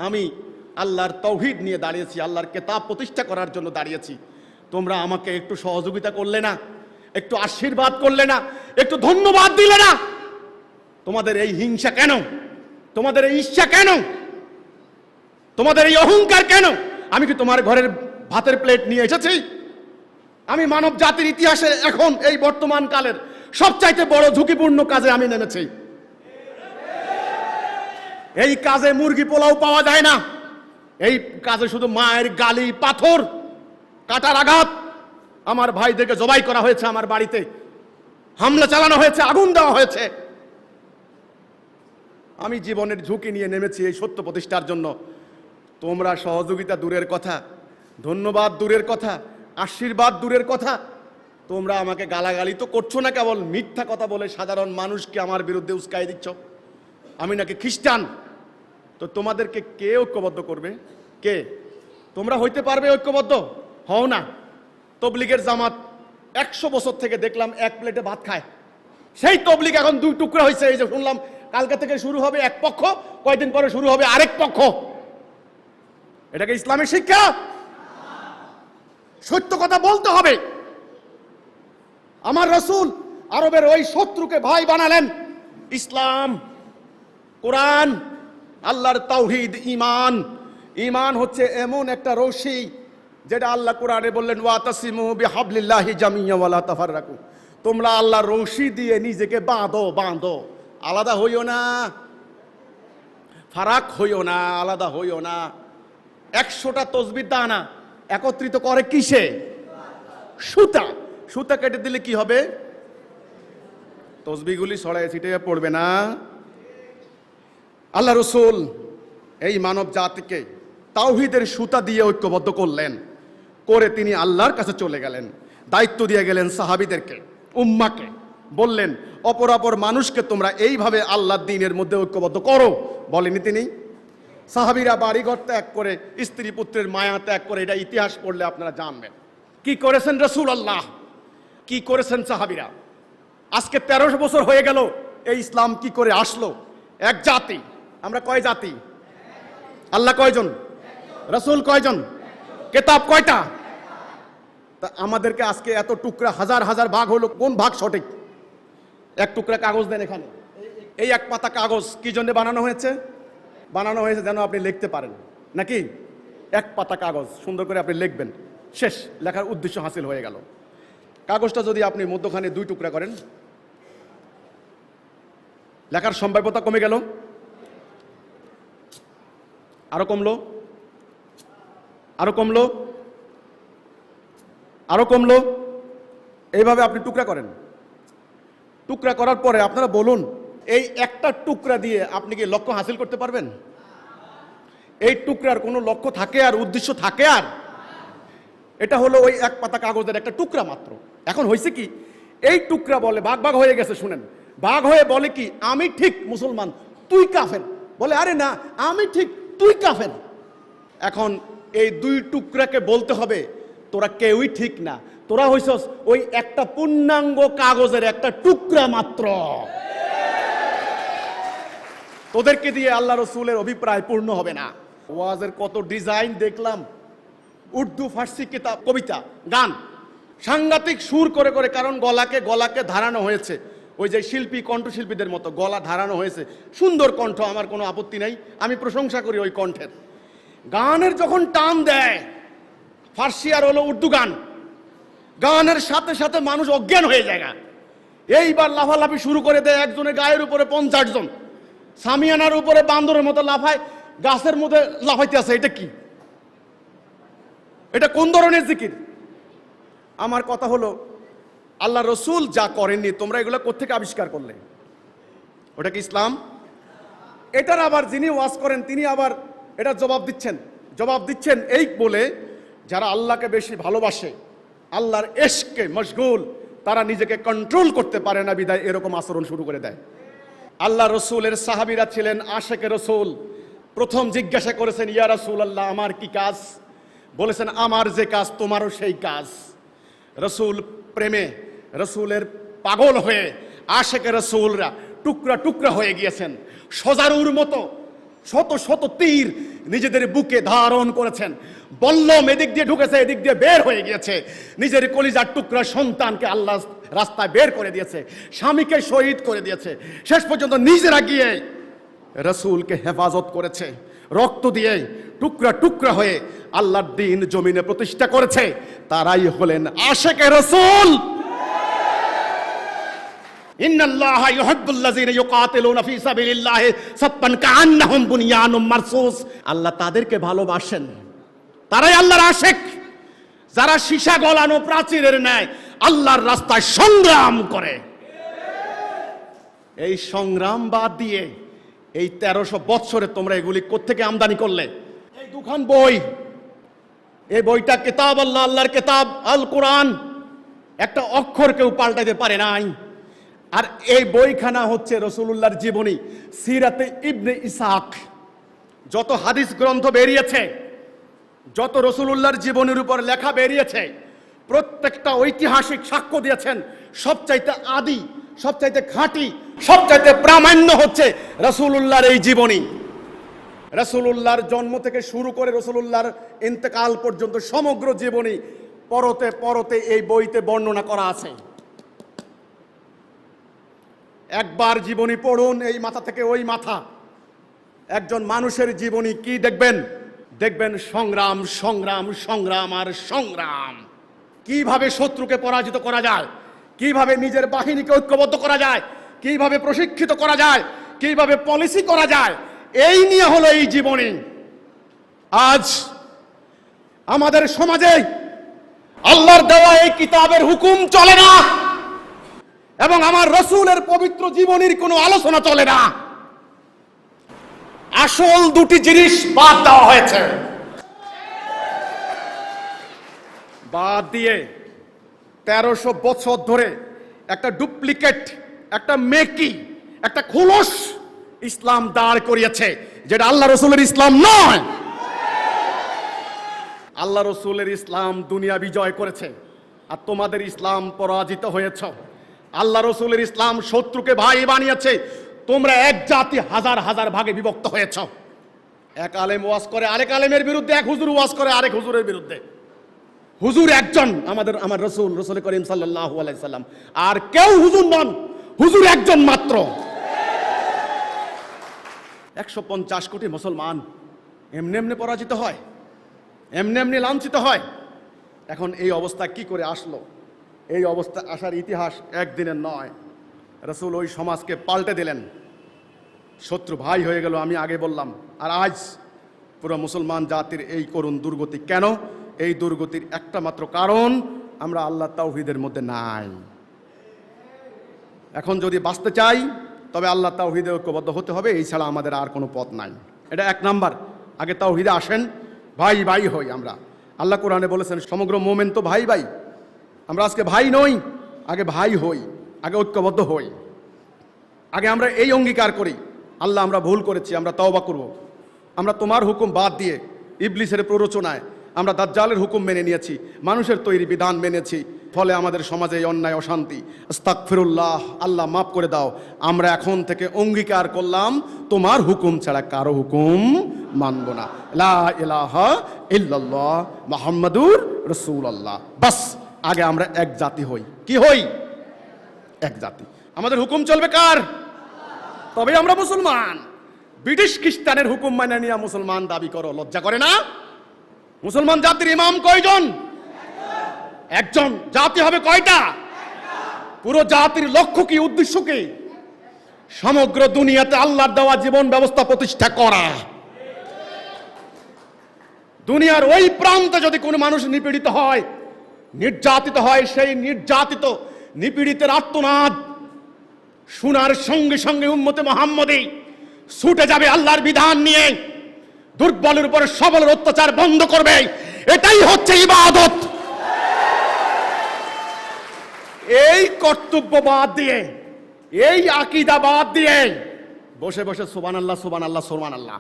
আমি আল্লাহর তাওহীদ নিয়ে দাঁড়িয়েছি, আল্লাহর কিতাব প্রতিষ্ঠা করার জন্য দাঁড়িয়েছি। তোমরা আমাকে একটু সহযোগিতা করলে না, একটু আশীর্বাদ করলে না, একটু ধন্যবাদ দিলে না? তোমাদের এই হিংসা কেন? তোমাদের এই ঈর্ষা কেন? তোমাদের এই অহংকার কেন? আমি কি তোমার ঘরের ভাতের প্লেট নিয়ে এসেছি? আমি মানব জাতির ইতিহাসে এখন এই বর্তমান কালের সবচাইতে বড় ঝুঁকিপূর্ণ কাজে আমি নেমেছি। এই কাজে মুরগি পোলাও পাওয়া যায় না, এই কাজে শুধু মায়ের গালি, পাথর, কাটার আঘাত। আমার ভাইদেরকে জবাই করা হয়েছে, আমার বাড়িতে হামলা চালানো হয়েছে, আগুন দেওয়া হয়েছে। আমি জীবনের ঝুঁকি নিয়ে নেমেছি এই সত্য প্রতিষ্ঠার জন্য। তোমরা সহযোগিতা দূরের কথা, ধন্যবাদ দূরের কথা, আশীর্বাদ দূরের কথা, তোমরা আমাকে গালাগালি তো করছো না, কেবল মিথ্যা কথা বলে সাধারণ মানুষকে আমার বিরুদ্ধে উস্কাই দিচ্ছ। আমি নাকি খ্রিস্টান। তো তোমাদেরকে কে ঐক্যবদ্ধ করবে? কে? তোমরা হইতে পারবে ঐক্যবদ্ধ? হও না। তবলিগের জামাত 100 বছর থেকে দেখলাম এক প্লেটে ভাত খায়, সেই তবলিগ এখন 2 টুকরা হয়েছে। এই যে শুনলাম কালকে থেকে শুরু হবে এক পক্ষ, কয়েকদিন পরে শুরু হবে আরেক পক্ষ। এটাকে ইসলামের শিক্ষা? সত্য কথা বলতে হবে। আমার রাসূল আরবের ওই শত্রুকে ভাই বানালেন। ইসলাম, কোরআন, আল্লাহর তাওহীদ, ঈমান। ঈমান হচ্ছে এমন একটা রশি যেটা আল্লাহ কোরআনে বললেন, ওয়াতাসিমু বিহাবলিল্লাহি জামিয়া ওয়ালা তাফাররাকু। তোমরা আল্লাহর রশি দিয়ে নিজেকে বাঁধো, বাঁধো, আলাদা হইও না, ফারাক হইও না, আলাদা হইও না। 100টা তসবির দানা একত্রিত করে কিসে? সুতা। সুতা কেটে দিলে কি হবে? তসবিগুলি ছড়ায় ছিটিয়ে পড়বে না। আল্লাহ রসুল এই মানব জাতিকে তাওহীদের সুতা দিয়ে ঐক্যবদ্ধ করলেন, করে তিনি আল্লাহর কাছে চলে গেলেন। দায়িত্ব দিয়ে গেলেন সাহাবীদেরকে, উম্মাকে। বললেন, অপরাপর মানুষকে তোমরা এইভাবে আল্লাহর দ্বীনের মধ্যে ঐক্যবদ্ধ করো। বলেনি তিনি? সাহাবীরা বাড়িঘর ত্যাগ করে, স্ত্রী পুত্রের মায়া ত্যাগ করে, এটা ইতিহাস পড়লে আপনারা জানবেন কি করেছেন রাসূলুল্লাহ, কি করেছেন সাহাবীরা। আজকে 1300 বছর হয়ে গেল এই ইসলাম কি করে আসলো। এক জাতি, আমরা কয় জাতি? আল্লাহ কয়জন? রাসূল কয়জন? কিতাব কয়টা? তা আমাদেরকে আজকে এত টুকরা, হাজার হাজার ভাগ হলো, কোন ভাগ সঠিক? এক টুকরা কাগজ দেন এখানে। এই এক পাতা কাগজ কি জন্য বানানো হয়েছে? বানানো হয়েছে যেন আপনি লিখতে পারেন, নাকি? এক পাতা কাগজ সুন্দর করে আপনি লিখবেন, শেষ, লেখার উদ্দেশ্য হাসিল হয়ে গেল। কাগজটা যদি আপনি মধ্যখানে 2 টুকরা করেন, লেখার সম্ভাব্যতা কমে গেল, আরো কমলো, আরো কমলো। আরো কমলো। এইভাবে আপনি টুকরা করেন। টুকরা করার পরে আপনারা বলুন, এই একটা টুকরা দিয়ে আপনি কি লক্ষ্য হাসিল করতে পারবেন? এই টুকরার কোনো লক্ষ্য থাকে আর উদ্দেশ্য থাকে? আর এটা হলো ওই এক পাতা কাগজের একটা টুকরা মাত্র। এখন হয়েছে কি, এই টুকরা বলে ভাগ ভাগ হয়ে গেছে। শুনেন, ভাগ হয়ে বলে কি, আমি ঠিক মুসলমান, তুই কাফের। বলে আরে না, আমি ঠিক, তুই কাফের। এখন এই দুই টুকরাকে বলতে হবে, তোরা কেউই ঠিক না, তোরা হইছস ওই একটা পূর্ণাঙ্গ কাগজের একটা টুকরা মাত্র। তোদেরকে দিয়ে আল্লাহ রসুলের অভিপ্রায় পূর্ণ হবে না। ওয়াজের কত ডিজাইন দেখলাম, উর্দু, ফার্সি কিতাব, কবিতা, গান, সাংঘাতিক সুর করে করে। কারণ গলাকে ধারানো হয়েছে ওই যে শিল্পী, কণ্ঠশিল্পীদের মতো গলা ধারানো হয়েছে। সুন্দর কণ্ঠ, আমার কোনো আপত্তি নাই, আমি প্রশংসা করি ওই কণ্ঠের। গানের যখন টান দেয়, ফার্সি আর হলো উর্দু গান, গানের সাথে সাথে মানুষ অজ্ঞান হয়ে যায়। এইবার লাফালাফি শুরু করে দেয়, একজনের গায়ের উপরে 50 জন, সামিয়ানার উপরে বান্দরের মতো লাফায়, গাছের মধ্যে লাফাইতে আছে। এটা কি? এটা কোন ধরনের জিকির? আমার কথা হলো, আল্লাহ রসুল যা করেননি, তোমরা এগুলো কোত্থেকে আবিষ্কার করলে? ওটা কি ইসলাম? এটার আবার যিনি ওয়াজ করেন তিনি আবার এটা জবাব দিচ্ছেন এই বলে, যারা আল্লাহকে বেশি ভালোবাসে, আল্লাহর ইশকে মশগুল, তারা নিজেকে কন্ট্রোল করতে পারে না, বিদায় এরকম আচরণ শুরু করে দেয়। আল্লাহ রসুলের সাহাবীরা ছিলেন আশেকে রসুল। প্রথম জিজ্ঞাসা করেছেন, ইয়া রাসূলুল্লাহ, আমার কি কাজ? বলেছেন, আমার যে কাজ তোমারও সেই কাজ। রসুল প্রেমে, রসুলের পাগল হয়ে আশেকে রসুলরা টুকরা টুকরা হয়ে গিয়েছেন। সজারুর মতো শত শত তীর নিজেদের বুকে ধারণ করেছেন। বল্লম এদিক দিয়ে ঢুকেছে, এদিক দিয়ে বের হয়ে গিয়েছে। নিজের কলিজার টুকরা সন্তানকে আল্লাহ রাস্তায় বের করে দিয়েছে, স্বামীকে শহীদ করে দিয়েছে, শেষ পর্যন্ত নিজেরা গিয়ে রসুলকে হেফাজত করেছে। রক্ত দিয়ে টুকরা টুকরা হয়ে আল্লাহর দ্বীন জমিনে প্রতিষ্ঠা করেছে। তারাই হলেন আশেকে রসুল। ইন্নাল্লাহা ইউহিব্বুল্লাযীনা ইউকাতিলুনা ফী সাবিলিল্লাহি সাফফান কাআন্নাহুম বুনিয়ানুম মারসুস। আল্লাহ তাদেরকে ভালোবাসেন, তারাই আল্লাহর আশেক, যারা সীসা গলানো প্রাচীরের ন্যায় আল্লাহর রাস্তায় সংগ্রাম করে। এই সংগ্রাম বাদ দিয়ে এই 1300 বৎসরে তোমরা এগুলি কোত্থেকে আমদানি করলে? এই দুখান বই, এই বইটা কিতাব আল্লাহ, আল্লাহর কিতাব আল কোরআন, একটা অক্ষর কেউ পাল্টাইতে পারে নাই। আর এই বইখানা হচ্ছে রাসূলুল্লাহর জীবনী, সিরাতে ইবনে ইসহাক। যত হাদিস গ্রন্থ বেরিয়েছে, যত রাসূলুল্লাহর জীবনের উপর লেখা বেরিয়েছে, প্রত্যেকটা ঐতিহাসিক সাক্ষ্য দিয়েছেন সবচাইতে আদি, সবচাইতে খাঁটি, সবচাইতে প্রামাণ্য হচ্ছে রাসূলুল্লাহর এই জীবনী। রাসূলুল্লাহর জন্ম থেকে শুরু করে রাসূলুল্লাহর ইন্তেকাল পর্যন্ত সমগ্র জীবনী পরতে পরতে এই বইতে বর্ণনা করা আছে। একবার জীবনী পড়ুন, এই মাথা থেকে ওই মাথা, একজন মানুষের জীবনী কি দেখবেন? দেখবেন সংগ্রাম, সংগ্রাম, সংগ্রাম আর সংগ্রাম। কিভাবে শত্রুকে পরাজিত করা যায়, কিভাবে নিজের বাহিনীকে ঐক্যবদ্ধ করা যায়, কিভাবে প্রশিক্ষিত করা যায়, কিভাবে পলিসি করা যায়, এই নিয়ে হলো এই জীবনী। আজ আমাদের সমাজে আল্লাহর দেওয়া এই কিতাবের হুকুম চলে না, এবং আমার রসুলের পবিত্র জীবনীর কোনো আলোচনা চলে না। আসল দুটি জিনিস বাদ দেওয়া হয়েছে। বাদ দিয়ে 1300 বছর ধরে একটা ডুপ্লিকেট, একটা মেকি, একটা খোলস ইসলাম দাঁড় করিয়েছে, যেটা আল্লাহ রসুলের ইসলাম নয়। আল্লাহ রসুলের ইসলাম দুনিয়া বিজয় করেছে, আর তোমাদের ইসলাম পরাজিত হয়েছ। আল্লাহ রসুলের ইসলাম শত্রুকে ভাই বানিয়েছে, তোমরা এক জাতি হাজার হাজার ভাগে বিভক্ত হয়েছ। এক আলেম ওয়াজ করে আরেক আলেমের বিরুদ্ধে, এক হুজুর ওয়াজ করে আরেক হুজুরের বিরুদ্ধে। হুজুর একজন, আমার রসুল করিম সাল্লাল্লাহু আলাইহি সাল্লাম, আর কেউ হুজুর নন, হুজুর একজন মাত্র। 150 কোটি মুসলমান এমনি এমনি পরাজিত হয়, এমনি এমনি লাঞ্ছিত হয়। এখন এই অবস্থা কি করে আসলো? এই অবস্থা আসার ইতিহাস একদিনের নয়। রসুল ওই সমাজকে পাল্টে দিলেন, শত্রু ভাই হয়ে গেল, আমি আগে বললাম। আর আজ পুরো মুসলমান জাতির এই করুণ দুর্গতি। কেন? এই দুর্গতির একটা মাত্র কারণ, আমরা আল্লাহ তাওহীদের মধ্যে নাই। এখন যদি বাঁচতে চাই তবে আল্লাহ তাওহীদে ঐক্যবদ্ধ হতে হবে, এই ছাড়া আমাদের আর কোনো পথ নাই। এটা এক নাম্বার। আগে তাওহীদে আসেন, ভাই ভাই হই আমরা। আল্লাহ কোরআনে বলেছেন সমগ্র মোমেন তো ভাই ভাই। আমরা আজকে ভাই নই, আগে ভাই হই, আগে ঐক্যবদ্ধ হই। আগে আমরা এই অঙ্গীকার করি, আল্লাহ আমরা ভুল করেছি, আমরা তওবা করব। আমরা তোমার হুকুম বাদ দিয়ে ইবলিসের প্ররোচনায় আমরা দাজ্জালের হুকুম মেনে নিয়েছি, মানুষের তৈরি বিধান মেনেছি, ফলে আমাদের সমাজে এই অন্যায় অশান্তি। আস্তাগফিরুল্লাহ, আল্লাহ মাফ করে দাও। আমরা এখন থেকে অঙ্গীকার করলাম তোমার হুকুম ছাড়া কারো হুকুম মানব না। লা ইলাহা ইল্লাল্লাহ মুহাম্মাদুর রাসূলুল্লাহ। বাস, আগে আমরা এক জাতি হই। কি হই? এক জাতি। আমাদের হুকুম চলবে কার? তবে আমরা মুসলমান। ব্রিটিশ খ্রিস্টানের হুকুম মানে নিয়ে মুসলমান দাবি করো, লজ্জা করে না? মুসলমান জাতির ইমাম কয়জন? একজন। জাতি হবে কয়টা? পুরো জাতির লক্ষ্য কি, উদ্দেশ্য কি? সমগ্র দুনিয়াতে আল্লাহর দেওয়া জীবন ব্যবস্থা প্রতিষ্ঠা করা। দুনিয়ার ওই প্রান্তে যদি কোনো মানুষ নিপীড়িত হয়, নির্যাতিত হয়, সেই নির্যাতিত নিপীড়িতের আর্তনাদ শোনার সঙ্গে সঙ্গে উম্মতে মুহাম্মদী ছুটে যাবে আল্লাহর বিধান নিয়ে, দুর্বলের উপরে সবলের অত্যাচার বন্ধ করবে। এটাই হচ্ছে ইবাদত। এই কর্তব্য বাদ দিয়ে, এই আকীদা বাদ দিয়ে বসে বসে সুবহানাল্লাহ সুবহানাল্লাহ সুবহানাল্লাহ।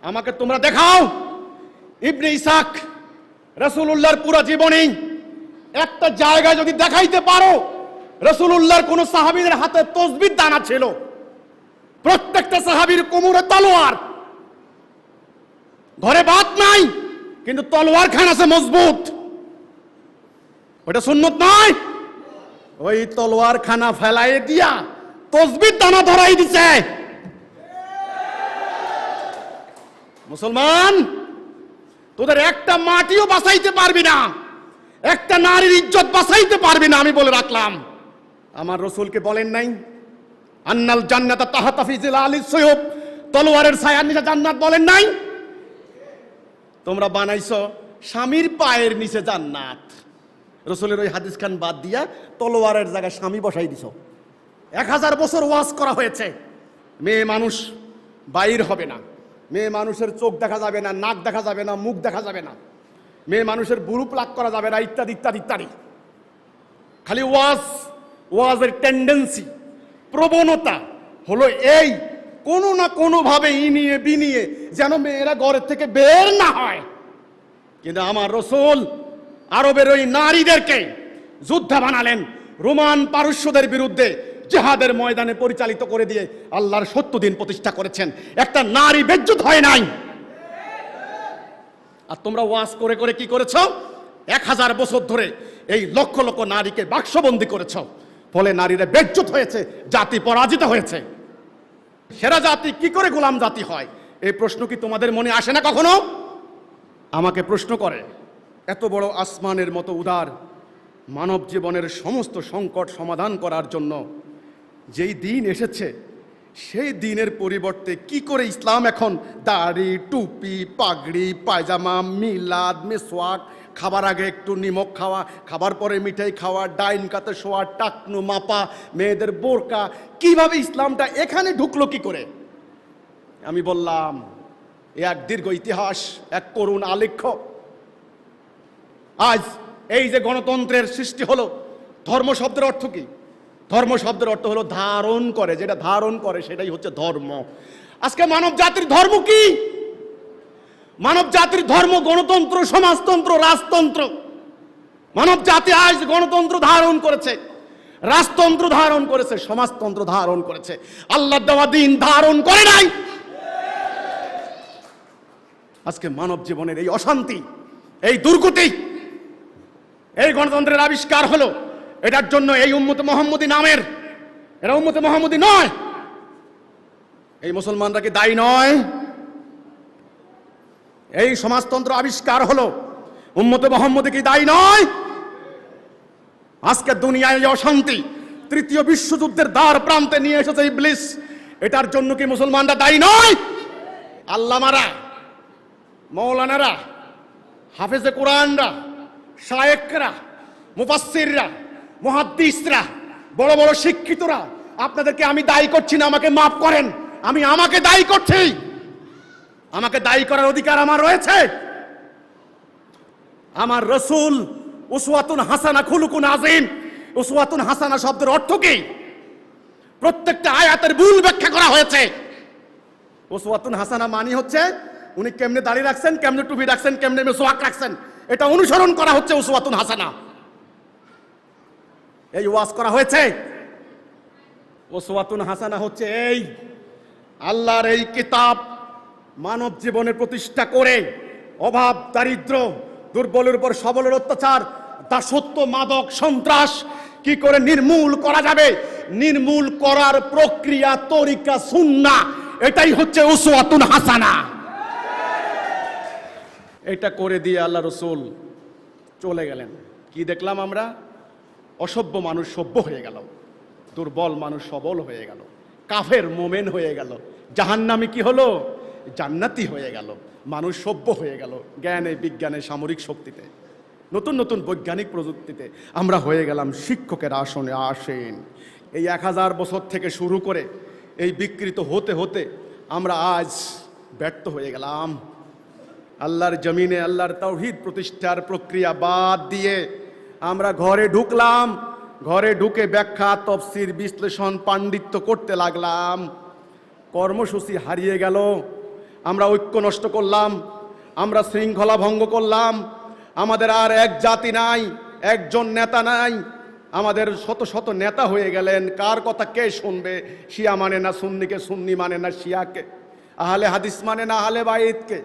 আমাকে তোমরা দেখাও ইবনে ইসাক রাসূলুল্লাহর পুরো জীবনী একটা জায়গায় যদি দেখাইতে পারো রাসূলুল্লাহর কোন সাহাবীদের হাতে তাসবিহ দানা ছিল, প্রত্যেকটা সাহাবীর কোমরে তলোয়ার, ঘরে ভাত নাই কিন্তু তলোয়ার খান আছে মজবুত। ওটা সুন্নত নয়? ওই তলোয়ার খানা ফেলাই দিয়া তাসবিহ দানা ধরাই দিছে। মুসলমান, তোদের একটা মাটিও বাঁচাইতে পারবি না, একটা নারীর ইজ্জত বাঁচাইতে পারবি না, আমি বলে রাখলাম। আমার রাসূলকে বলেন নাই আন্নাল জান্নাতা তাহতা ফি জিলালিস সুয়ুব, তলোয়ারের ছায়ার নিচে জান্নাত বলেন নাই? তোমরা বানাইছো স্বামীর পায়ের নিচে জান্নাত। রাসূলের ওই হাদিস খান বাদ দিয়া তলোয়ারের জায়গায় স্বামী বসাই দিছো। 1000 বছর ওয়াজ করা হয়েছে, মেয়ে মানুষ বাইর হবে না, মেয়ে মানুষের চোখ দেখা যাবে না, নাক দেখা যাবে না, মুখ দেখা যাবে না, মেয়ে মানুষের বুড়ু প্লাক করা যাবে না, ইত্যাদি ইত্যাদি ইত্যাদি। খালি ওয়াজের টেন্ডেন্সি, প্রবণতা হলো এই, কোনো না কোনো ভাবে ইনিয়ে বিনিয়ে যেন মেয়েরা ঘরের থেকে বের না হয়। কিন্তু আমার রাসূল আরবের ওই নারীদেরকে যোদ্ধা বানালেন, রোমান পারস্যদের বিরুদ্ধে জিহাদের ময়দানে পরিচালিত করে দিয়ে আল্লাহর 70 দিন প্রতিষ্ঠা করেছেন। একটা নারী বেজ্জত হয় নাই। আর তোমরা ওয়াজ করে করে কি করেছো? 1000 বছর ধরে এই লক্ষ লক্ষ নারীকে বাক্সবন্দি করেছো, ফলে নারীরা বেজ্জত হয়েছে, জাতি পরাজিত হয়েছে। সেরা জাতি কি করে গোলাম জাতি হয়? এই প্রশ্ন কি তোমাদের মনে আসে না কখনো? আমাকে প্রশ্ন করে। এত বড় আসমানের মতো উদার মানব জীবনের সমস্ত সংকট সমাধান করার জন্য যেই দিন এসেছে, সেই দিনের পরিবর্তে কি করে ইসলাম এখন দাড়ি, টুপি, পাগড়ি, পায়জামা, মিলাদ, মিসওয়াক, খাবার আগে একটু নিমক খাওয়া, খাবার পরে মিঠাই খাওয়া, ডাইন কাতে শোয়া, টাকনু মাপা, মেয়েদের বোরকা, কিভাবে ইসলামটা এখানে ঢুকলো কি করে? আমি বললাম এক দীর্ঘ ইতিহাস, এক করুণ আলেখ্য। আজ এই যে গণতন্ত্রের সৃষ্টি হলো, ধর্ম শব্দের অর্থ কি? ধর্ম শব্দের অর্থ হলো ধারণ করে, যেটা ধারণ করে সেটাই হচ্ছে ধর্ম। আজকে মানব জাতির ধর্ম কি? মানব জাতির ধর্ম গণতন্ত্র, সমাজতন্ত্র, রাজতন্ত্র। মানব জাতি আজ গণতন্ত্র ধারণ করেছে, রাজতন্ত্র ধারণ করেছে, সমাজতন্ত্র ধারণ করেছে, আল্লাহ দেওয়া দিন ধারণ করে নাই। আজকে মানব জীবনের এই অশান্তি, এই দুর্গতি, এই গণতন্ত্রের আবিষ্কার হলো। এটার জন্য এই উম্মতে মুহাম্মদী নামের, এরা উম্মতে মুহাম্মদী নয়, এই মুসলমানরা কি দায়ী নয়? এই সমাজতন্ত্র আবিষ্কার হলো, উম্মতে মুহাম্মদী কি দায়ী নয়? আজকে দুনিয়ায় অশান্তি, তৃতীয় বিশ্বযুদ্ধের দ্বার প্রান্তে নিয়ে এসেছে ইবলিস, এটার জন্য কি মুসলমানরা দায়ী নয়? আল্লামারা, মৌলানারা, হাফেজে কোরআনরা, শায়েখরা, মুফাসসিররা, মুহাদ্দিসরা, বড় বড় শিক্ষিতরা, আপনাদেরকে আমি দায়ী করছি না, আমাকে মাফ করেন, আমি আমাকে দায়ী করছি। আমাকে দায়ী করার অধিকার আমার রয়েছে। আমার রাসূল উসওয়াতুন হাসানা, খুলুকুন আযীম। উসওয়াতুন হাসানা শব্দের অর্থ কি? প্রত্যেকটা আয়াতের ভুল ব্যাখ্যা করা হয়েছে। উসওয়াতুন হাসানা মানে হচ্ছে উনি কেমনে দাড়ি রাখছেন, কেমনে টুপি রাখছেন, কেমনে মিসওয়াক রাখছেন, এটা অনুসরণ করা হচ্ছে উসওয়াতুন হাসানা। এই ওয়াজ করা হয়েছে। উসওয়াতুন হাসানা হচ্ছে এই আল্লাহর এই কিতাব মানব জীবনে প্রতিষ্ঠা করে অভাব, দারিদ্র, দুর্বলের উপর সবলের অত্যাচার, দাসত্ব, মাদক, সন্ত্রাস কি করে নির্মূল করা যাবে, নির্মূল করার প্রক্রিয়া, তরিকা, সুন্নাহ, এটাই হচ্ছে উসওয়াতুন হাসানা। এটা করে দিয়ে আল্লাহ রাসূল চলে গেলেন। কি দেখলাম আমরা? অসভ্য মানুষ সভ্য হয়ে গেল, দুর্বল মানুষ সবল হয়ে গেল, কাফের মোমেন হয়ে গেল, জাহান্নামী কি হলো? জান্নাতি হয়ে গেল। মানুষ সভ্য হয়ে গেল জ্ঞানে, বিজ্ঞানে, সামরিক শক্তিতে, নতুন নতুন বৈজ্ঞানিক প্রযুক্তিতে। আমরা হয়ে গেলাম শিক্ষকের আসনে আসেন। এই 1000 বছর থেকে শুরু করে এই বিকৃত হতে হতে আমরা আজ ব্যর্থ হয়ে গেলাম। আল্লাহর জমিনে আল্লাহর তাওহীদ প্রতিষ্ঠার প্রক্রিয়া বাদ দিয়ে আমরা ঘরে ঢুকলাম। ঘরে ঢুকে ব্যাখ্যা, তফসির, বিশ্লেষণ, পাণ্ডিত্য করতে লাগলাম। কর্মসূচি হারিয়ে গেল। আমরা ঐক্য নষ্ট করলাম, আমরা শৃঙ্খলা ভঙ্গ করলাম। আমাদের আর এক জাতি নাই, একজন নেতা নাই, আমাদের শত শত নেতা হয়ে গেলেন। কার কথা কে শুনবে? শিয়া মানে না সুন্নিকে, সুন্নি মানে না শিয়াকে, আহলে হাদিস মানে না আহলে বাইতকে,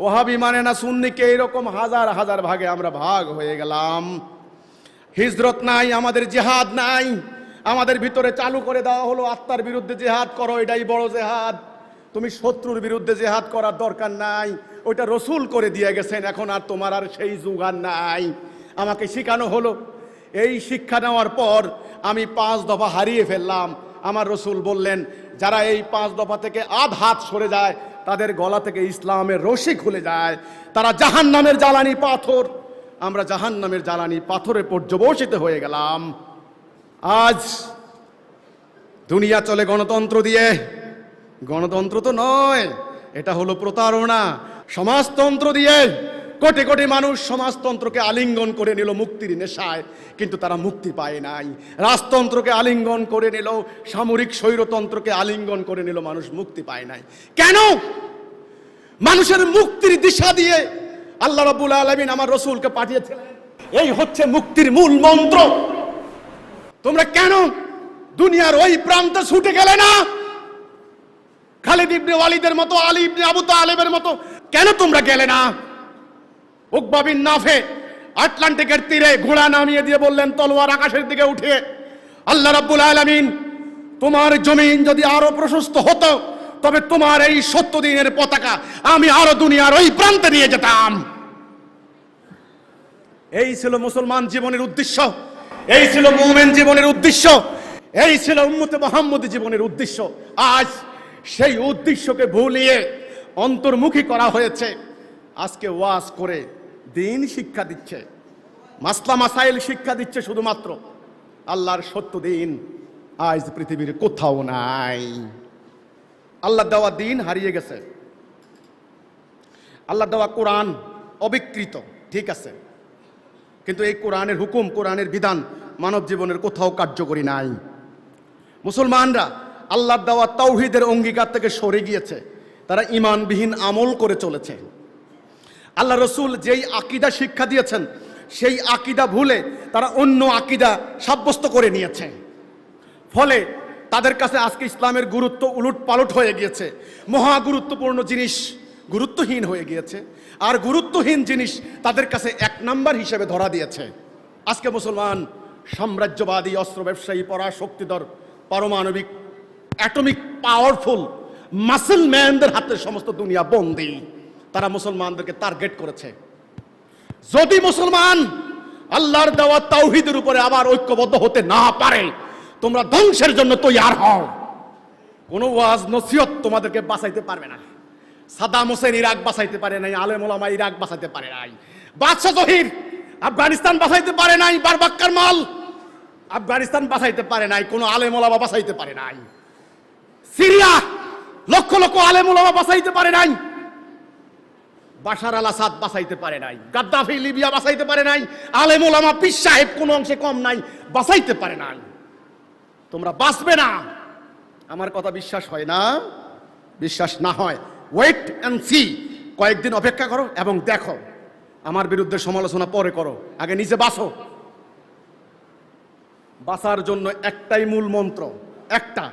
ওহাবি মানে না সুন্নিকে। এরকম হাজার হাজার ভাগে আমরা ভাগ হয়ে গেলাম। হিজরত নাই, আমাদের জিহাদ নাই। আমাদের ভিতরে চালু করে দেওয়া হলো আত্মার বিরুদ্ধে জিহাদ করো, এটাই বড় জিহাদ। তুমি শত্রুর বিরুদ্ধে জিহাদ করার দরকার নাই, ওইটা রসুল করে দিয়ে গেছেন। এখন আর তোমার আর সেই যুগান নাই। আমাকে শেখানো হলো। এই শিক্ষা নেওয়ার পর আমি 5 দফা হারিয়ে ফেললাম। আমার রসুল বললেন, যারা এই 5 দফা থেকে আধ হাত সরে যায় তাদের গলা থেকে ইসলামের রশি খুলে যায়, তারা জাহান্নামের জ্বালানি পাথর। আমরা জাহান্নামের জ্বালানি পাথরে পর্যবসিত হয়ে গেলাম। আজ দুনিয়া চলে গণতন্ত্র দিয়ে। গণতন্ত্র তো নয়, এটা হলো প্রতারণা। সমাজতন্ত্র দিয়ে কোটি কোটি মানুষ সমাজতন্ত্রকে আলিঙ্গন করে নিল মুক্তির নেশায়, কিন্তু তারা মুক্তি পায় নাই। রাজতন্ত্রকে আলিঙ্গন করে নিল, সামরিক স্বৈরতন্ত্রকে আলিঙ্গন করে নিল, মানুষ মুক্তি পায় নাই। কেন? মানুষের মুক্তির দিশা দিয়ে আল্লাহ রাব্বুল আলামিন আমার রসুলকে পাঠিয়েছিলেন। এই হচ্ছে মুক্তির মূল মন্ত্র। তোমরা কেন দুনিয়ার ওই প্রান্তে ছুটে গেলে না? খালিদ ইবনে ওয়ালিদের মতো, আলী ইবনে আবু তালেবের মতো কেন তোমরা গেলে না? উকবা বিন নাফে আটলান্টিকের তীরে ঘোড়া নামিয়ে দিয়ে বললেন, তলোয়ার আকাশের দিকে উঠিয়ে, আল্লাহ রাব্বুল আলামিন তোমার জমিন যদি আরো প্রশস্ত হতো তবে তোমার এই 70 দিনের পতাকা আমি আরো দুনিয়ার ওই প্রান্তে নিয়ে যেতাম। এই ছিল মুসলমান জীবনের উদ্দেশ্য, এই ছিল মুমিন জীবনের উদ্দেশ্য, এই ছিল উম্মতে মুহাম্মদী জীবনের উদ্দেশ্য। আজ সেই উদ্দেশ্যকে ভুলিয়ে অন্তর্মুখী করা হয়েছে। আজকে ওয়াজ করে দিন শিক্ষা দিচ্ছে, মাসলা মাসাইল শিক্ষা দিচ্ছে শুধুমাত্র। আল্লাহর সত্য দিন আজ পৃথিবীর কোথাও নাই। আল্লাহ দেওয়া দিন হারিয়ে গেছে। আল্লাহ দেওয়া কোরআন অবিকৃত, ঠিক আছে, কিন্তু এই কোরআনের হুকুম, কোরআনের বিধান মানব জীবনের কোথাও কার্যকরী নাই। মুসলমানরা আল্লাহর দেওয়া তাওহীদের অঙ্গীকার থেকে সরে গিয়েছে। তারা ঈমানবিহীন আমল করে চলেছে। আল্লাহ রসুল যেই আকীদা শিক্ষা দিয়েছেন সেই আকীদা ভুলে তারা অন্য আকীদা সাব্যস্ত করে নিয়েছে। ফলে তাদের কাছে আজকে ইসলামের গুরুত্ব উলট পালট হয়ে গিয়েছে। মহা গুরুত্বপূর্ণ জিনিস গুরুত্বহীন হয়ে গিয়েছে, আর গুরুত্বহীন জিনিস তাদের কাছে 1 নাম্বার হিসেবে ধরা দিয়েছে। আজকে মুসলমান সাম্রাজ্যবাদী, অস্ত্র ব্যবসায়ী, পরাশক্তিধর, পারমাণবিক, অ্যাটমিক পাওয়ারফুল মাসল ম্যানদের হাতে সমস্ত দুনিয়া বন্দী। তারা মুসলমানদেরকে টার্গেট করেছে। যদি মুসলমান আল্লাহর দেওয়া তাওহীদের উপরে আবার ঐক্যবদ্ধ হতে না পারে, তোমরা ধ্বংসের জন্য তৈয়ার হও। কোনো ওয়াজ নসিহত তোমাদেরকে বাঁচাইতে পারবে না। সাদ্দাম হোসেন ইরাক বাঁচাইতে পারে নাই, আলেম ওলামা ইরাক বাঁচাইতে পারে নাই, বাদশাহ জহির আফগানিস্তান বাঁচাইতে পারে নাই বারবাক্কার মাল, আফগানিস্তান বাঁচাইতে পারে নাই, কোনো আলেম ওলামা বাঁচাইতে পারে নাই। সিরিয়া লক্ষ লক্ষ আলেম ওলামা বাঁচাইতে পারে নাই। বাশার আল আসাদ বাঁচাইতে পারে নাই। গাদ্দাফি লিবিয়া বাঁচাইতে পারে নাই। আলেম ওলামা পীর সাহেব কোনো অংশে কম নাই, বাঁচাইতে পারে নাই। তোমরা বাঁচবে না। আমার কথা বিশ্বাস হয় না? বিশ্বাস না হয় ওয়েট অ্যান্ড সি, কয়েকদিন অপেক্ষা করো এবং দেখো। আমার বিরুদ্ধে সমালোচনা পরে করো, আগে নিজে বাঁচো। বাঁচার জন্য একটাই মূল মন্ত্র, একটা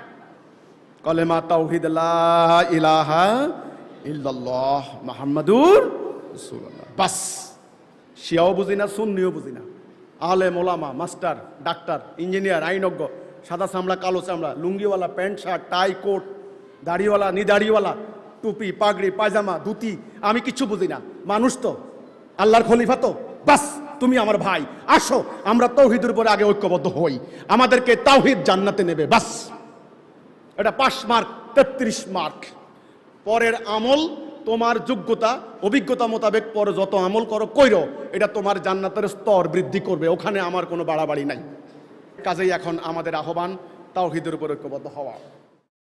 কলেমা তাওহীদ লা ইলাহা ইল্লাল্লাহ মুহাম্মাদুর রাসূলুল্লাহ। বাস। শিয়াও বুঝি না, সুন্নিও বুঝি না, আলেম ওলামা, মাস্টার, ডাক্তার, ইঞ্জিনিয়ার, আইনজ্ঞ, সাদা চামড়া, কালো চামড়া, লুঙ্গিওয়ালা, প্যান্ট শার্ট, টাই, কোট, দাড়িওয়ালা, নিদাড়িওয়ালা, টুপি, পাগড়ি, পায়জামা, ধুতি, আমি কিচ্ছু বুঝি না। মানুষ তো, আল্লাহর খলিফা তো। বাস, তুমি আমার ভাই, আসো আমরা তাওহীদের উপরে আগে ঐক্যবদ্ধ হই। আমাদেরকে তাওহীদ জান্নাতে নেবে। বাস, এটা 5 মার্ক, 33 মার্ক। পরের আমল তোমার যোগ্যতা অভিজ্ঞতা মোতাবেক পরে যত আমল করো কইরো, এটা তোমার জান্নাতের স্তর বৃদ্ধি করবে। ওখানে আমার কোনো বাড়াবাড়ি নাই। কাজেই এখন আমাদের আহ্বান তাওহীদের উপর ঐক্যবদ্ধ হওয়া।